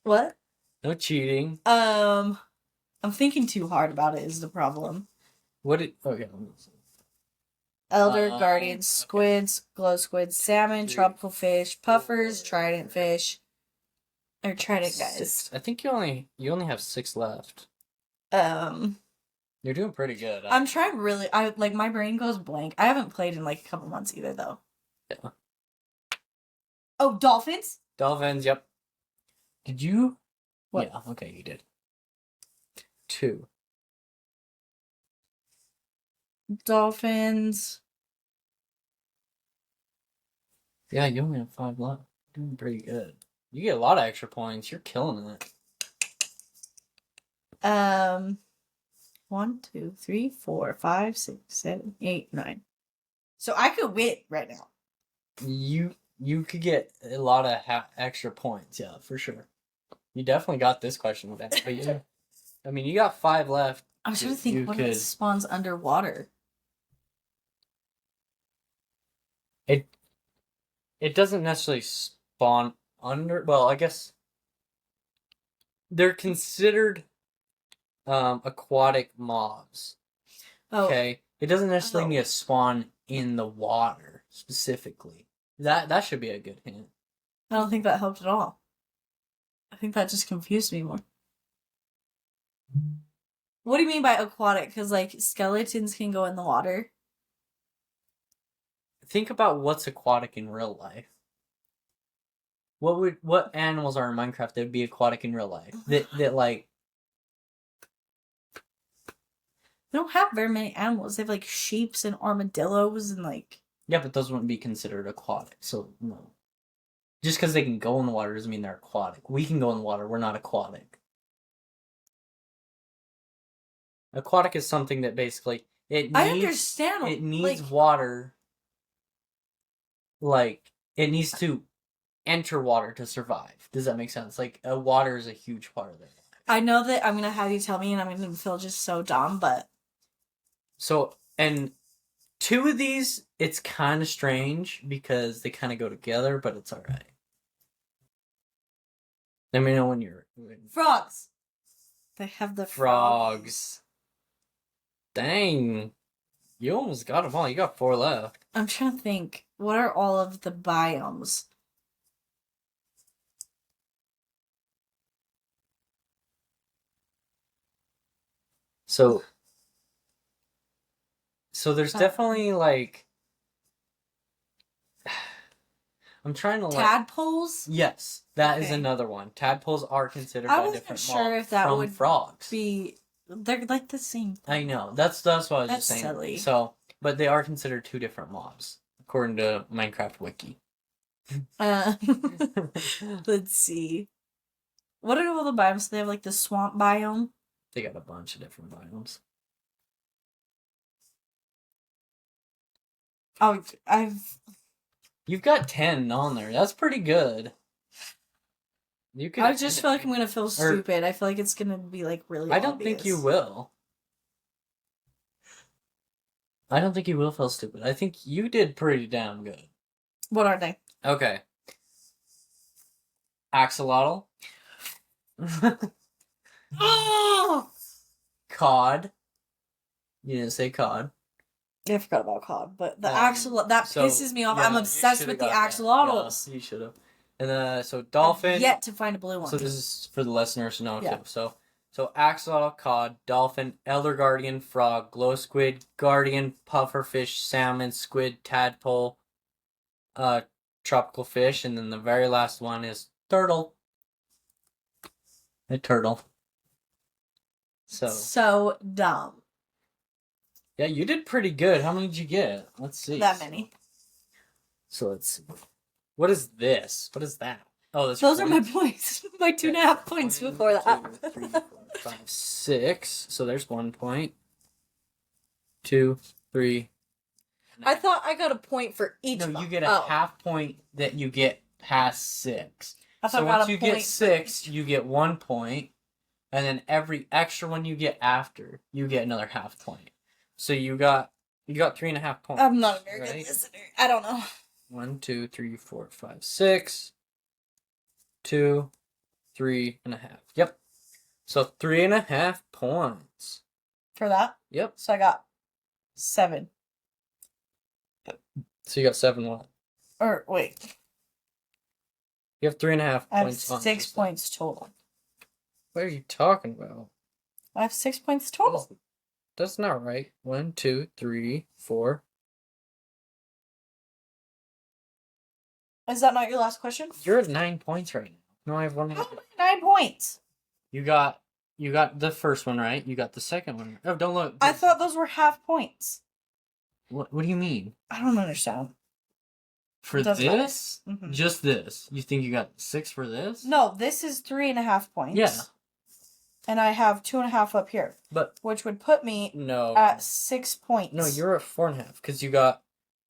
What? no cheating. I'm thinking too hard about it is the problem. What did... Okay, let me see. elder, guardian, squids, glow squid, salmon, 3, tropical fish, puffers, 4, trident fish. Or trident guys. 6. I think you only have 6 left. You're doing pretty good. I'm trying really. My brain goes blank. I haven't played in like a couple months either, though. Yeah. Oh, dolphins. Dolphins. Yep. Did you? What? Yeah. Okay, you did. 2. Dolphins. Yeah, you only have 5 left. You're doing pretty good. You get a lot of extra points. You're killing it. 1, 2, 3, 4, 5, 6, 7, 8, 9. So I could win right now. You could get a lot of extra points. Yeah, for sure. You definitely got this question down. But yeah, I mean, you got 5 left. I was trying to think what it spawns underwater. It doesn't necessarily spawn under. Well, I guess they're considered aquatic mobs. Oh. Okay, it doesn't necessarily need to spawn in the water specifically. That should be a good hint. I don't think that helped at all. I think that just confused me more. What do you mean by aquatic? Because like skeletons can go in the water. Think about what's aquatic in real life. What animals are in Minecraft that would be aquatic in real life? That like They don't have very many animals. They have like sheeps and armadillos and like. Yeah, but those wouldn't be considered aquatic. So no. Just because they can go in the water doesn't mean they're aquatic. We can go in the water. We're not aquatic. Aquatic is something that basically I understand. It needs water. Like it needs to enter water to survive. Does that make sense? Like water is a huge part of it. I know that I'm gonna have you tell me, and I'm gonna feel just so dumb, but. So, and 2 of these, it's kind of strange because they kind of go together, but it's all right. Let me know when you're... Frogs! They have the frogs. Dang. You almost got them all. You got 4 left. I'm trying to think. What are all of the biomes? So there's definitely like I'm trying to like tadpoles. Yes, that is another one. Tadpoles are considered by different mobs. I wasn't sure if that would frogs. They're like the same thing. I know. That's what I was just saying. Silly. So, but they are considered 2 different mobs according to Minecraft Wiki. Let's see. What are all the biomes? They have like the swamp biome. They got a bunch of different biomes. Oh, You've got 10 on there. That's pretty good. I just feel like I'm gonna feel stupid. I feel like it's gonna be like really. I don't think you will. I don't think you will feel stupid. I think you did pretty damn good. What are they? Okay. Axolotl. Oh! Cod. You didn't say cod. I forgot about cod, but the axolotl pisses me off. Yeah, I'm obsessed with the axolotls. Yeah, you should have. And so dolphin. I've yet to find a blue one. So this is for the listeners to know too. So axolotl, cod, dolphin, elder guardian, frog, glow squid, guardian, pufferfish, salmon, squid, tadpole, tropical fish, and then the very last one is turtle. A turtle. So dumb. Yeah, you did pretty good. How many did you get? Let's see. That many. So let's see. What is this? What is that? Oh, those are my points. My 2.5 points before that. 2, 3, 4, 5, 6. So there's 1 point. 2, 3. I thought I got a point for each. No, you get a half point that you get past 6. So once you get 6, you get 1 point, and then every extra one you get after, you get another half point. So you got 3.5 points. I'm not a very good listener. I don't know. 1, 2, 3, 4, 5, 6. 2, 3.5. Yep. So 3.5 points. For that? Yep. So I got 7. So you got 7 what? Or wait, You have 3.5 I have points on 6 yourself. points total. What are you talking about? I have 6 points total. That's not right. 1, 2, 3, 4. Is that not your last question? You're at 9 points right now. No, I have one How more. am I 9 points? You got the first one right. You got the second one. Oh, don't look. I thought those were half points. What do you mean? I don't understand. For Doesn't matter. this? Mhm. Just this? You think you got 6 for this? No, this is 3.5 points. Yeah. And I have 2.5 up here. But which would put me no. at 6 points. No, you're at 4.5 because you got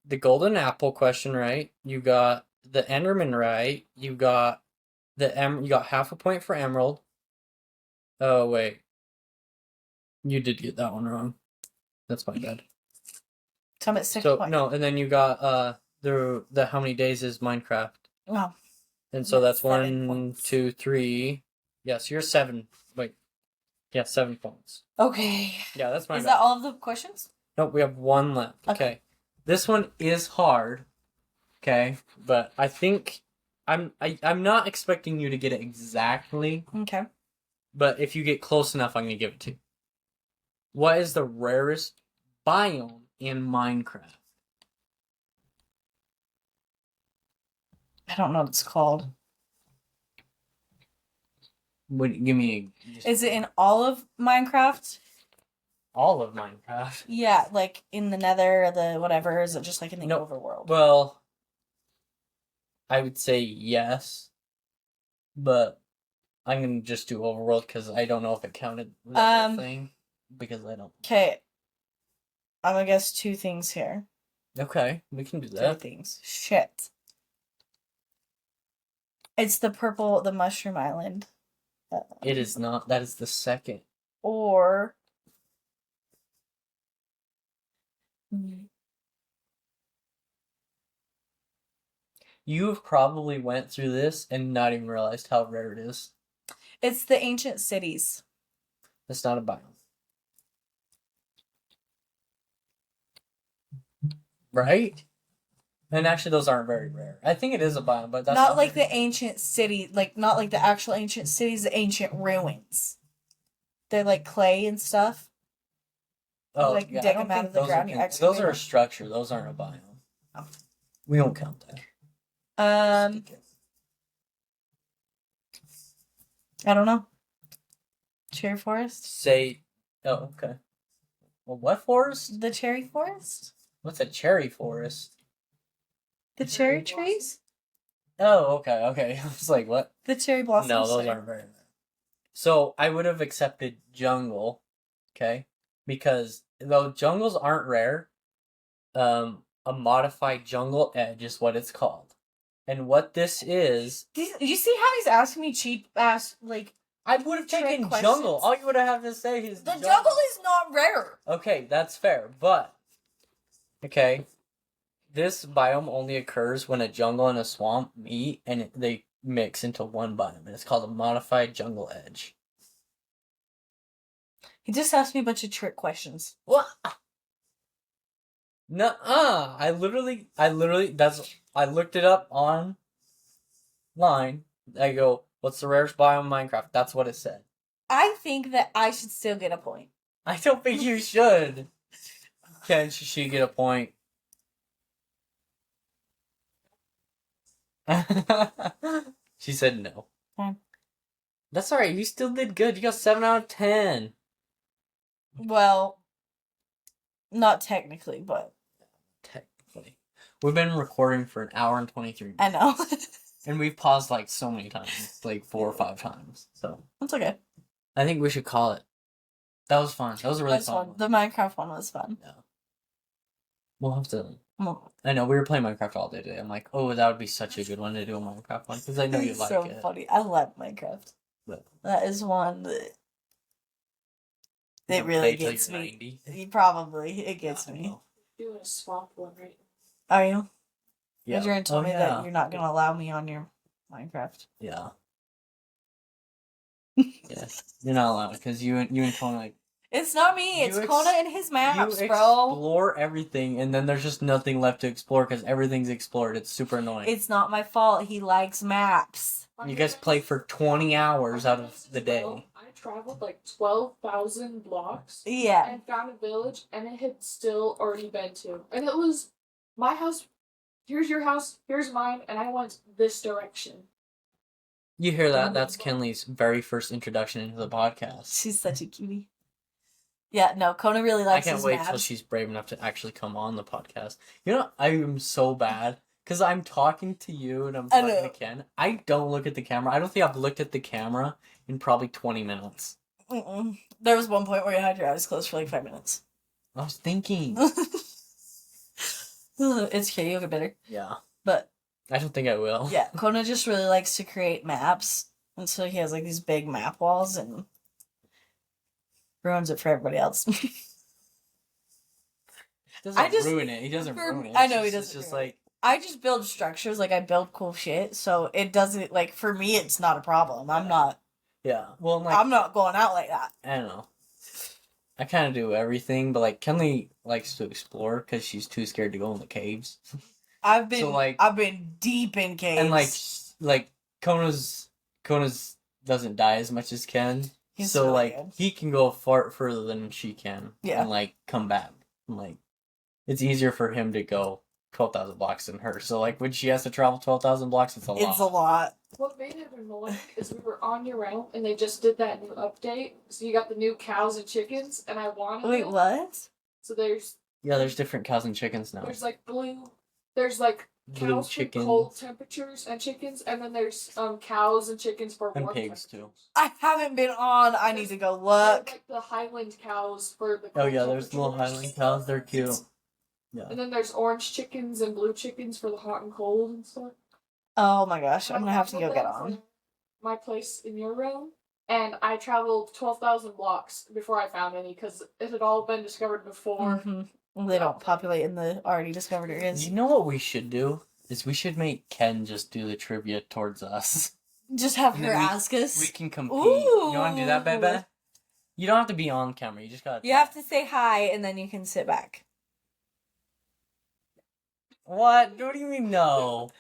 the golden apple question right. You got the Enderman right. You got you got half a point for Emerald. Oh wait, you did get that one wrong. That's my bad. So I'm at 6 So points. no, and then you got the how many days is Minecraft? Wow. And so that's 7 1, points. 2, 3. Yes, you're 7. Wait, yeah, 7 points. Okay. Yeah, that's my Is bad. that all of the questions? Nope, we have 1 left. Okay. This one is hard. Okay, but I think I'm not expecting you to get it exactly, Okay. but if you get close enough, I'm gonna give it to you. What is the rarest biome in Minecraft? I don't know what it's called. Give me Is it in all of Minecraft? all of Minecraft. Yeah, like in the Nether, the whatever. Is it just like in the No. overworld? Well, I would say yes, but I'm gonna just do overworld because I don't know if it counted that whole thing because I don't. Okay. I'm gonna guess 2 things here. Okay, we can do 3 that. things. Shit. It's the mushroom island. It is not. That is the second. Or You've probably went through this and not even realized how rare it is. it's the ancient cities. That's not a biome. Right? And actually, those aren't very rare. I think it is a biome, but that's Not like the ancient city, like not like the actual ancient cities, the ancient ruins. They're like clay and stuff. Oh, like, yeah, dig I don't them out think of the those ground, are, you those excavate are a them. structure. Those aren't a biome. Oh. We don't count that. I don't know. Cherry forest? Say, oh, okay. Well, what forest? The cherry forest? What's a cherry forest? The cherry trees? Oh, okay. I was like, what? The cherry blossoms? No, those sorry. aren't very rare. So I would have accepted jungle, okay? Because though jungles aren't rare, a modified jungle edge is what it's called. And what this is... Do you see how he's asking me cheap ass, like... I would have trick taken questions? jungle. All you would have to say is The jungle is not rare! Okay, that's fair, but... Okay, this biome only occurs when a jungle and a swamp meet and they mix into one biome, and it's called a modified jungle edge. He just asked me a bunch of trick questions. What? Nuh-uh. I looked it up online. I go, what's the rarest biome in Minecraft? That's what it said. I think that I should still get a point. I don't think you should. Should she get a point? She said no. Hmm. That's alright, you still did good. You got 7 out of 10. Well, not technically, but... Technically. We've been recording for 1 hour and 23 minutes. I know. And we've paused like so many times. Like 4 or 5 times. So That's okay. I think we should call it. That was fun. That was a really That's fun fun. one. The Minecraft one was fun. Yeah. We'll have to... Well, I know, we were playing Minecraft all day today. I'm like, oh, that would be such a good one to do a Minecraft one. Because I know you it's like so it. funny. I love Minecraft. But That is one that... It you'll really play till gets you're me. 90. Probably. It gets Yeah, I me. know. Doing a swamp one right Are you? Yeah. Adrian told Oh, me yeah. that you're not going to allow me on your Minecraft. Yeah. Yeah. You're not allowed because you and Tony like It's not me. It's You Kona and his maps, you bro. explore everything, and then there's just nothing left to explore because everything's explored. It's super annoying. It's not my fault. He likes maps. You guys play for 20 hours out of the day. I traveled like 12,000 blocks Yeah. and found a village, and it had still already been to. And it was my house. Here's your house. Here's mine, and I went this direction. You hear that? That's Kenley's very first introduction into the podcast. She's such a cutie. Yeah, no, Kona really I likes can't his wait maps. till she's brave enough to actually come on the podcast. You know, I am so bad because I'm talking to you and I'm talking to Ken. I don't look at the camera. I don't think I've looked at the camera in probably 20 minutes. Mm-mm. There was one point where you had your eyes closed for like 5 minutes. I was thinking. It's okay, you'll get better. Yeah. But I don't think I will. yeah, Kona just really likes to create maps. And so he has like these big map walls and ruins it for everybody else. Doesn't ruin it. He doesn't ruin it. I know he It's doesn't. just like, I just build structures, like I build cool shit, so it doesn't, like, for me it's not a problem. I'm not yeah. Well, like, I'm not going out like that. I don't know. I kind of do everything, but like Kenley likes to explore because she's too scared to go in the caves. I've been So, like- I've been deep in caves. And like Kona's doesn't die as much as Ken. He's so really like good. he can go far further than she can. Yeah. And like come back. And, like it's easier for him to go 12,000 blocks than her. So like when she has to travel 12,000 blocks, it's a lot. It's a lot. What made it annoying is we were on your realm, and they just did that new update. So you got the new cows and chickens, and I wanted Wait, it. what? So there's Yeah, there's different cows and chickens now. like blue. There's like Blue cows chicken. for cold temperatures and chickens, and then there's cows and chickens for And warm pigs, temperatures. I haven't been on. I need to go look. Like the Highland cows for the Oh cold yeah, there's little temperatures. Highland cows. They're cute. Yeah. And then there's orange chickens and blue chickens for the hot and cold and stuff. Oh my gosh, I'm gonna have to go get on. My place in your realm, and I traveled 12,000 blocks before I found any because it had all been discovered before. Mm-hmm. They don't populate in the already discovered areas. You know what we should do? Is we should make Ken just do the trivia towards us. Just have And her then we- ask us. We can compete. Ooh. You want to do that, Bebe? You don't have to be on camera. You just gotta. You have to say hi and then you can sit back. What? What do you mean no?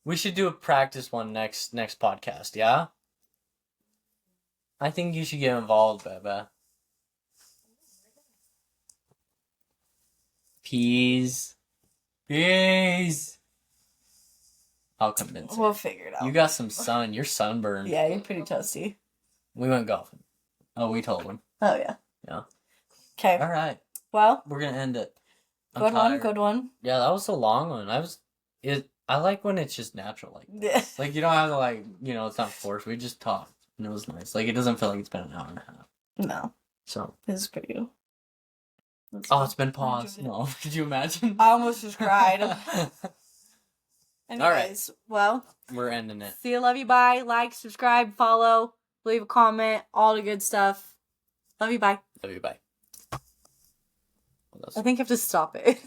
We should do a practice one next podcast. Yeah. I think you should get involved, Bebe. Peas. I'll convince you. We'll figure it out. You got some sun. You're sunburned. Yeah, you're pretty toasty. We went golfing. Oh, we told him. Oh yeah. Yeah. Okay. All right. Well, We're gonna end it. I'm good one. tired. Good one. Yeah, that was a long one. I like when it's just natural like that. Yeah. Like you don't have to like, it's not forced. We just talked and it was nice. Like it doesn't feel like it's been an hour and a half. No, So this is pretty good. That's oh, fun. it's been paused. enjoyed it. No, could you imagine? I almost just cried. Anyways, well, We're ending it. see you. Love you. Bye. Like, subscribe, follow, leave a comment, all the good stuff. Love you. Bye. Love you. Bye. What else? I think I have to stop it.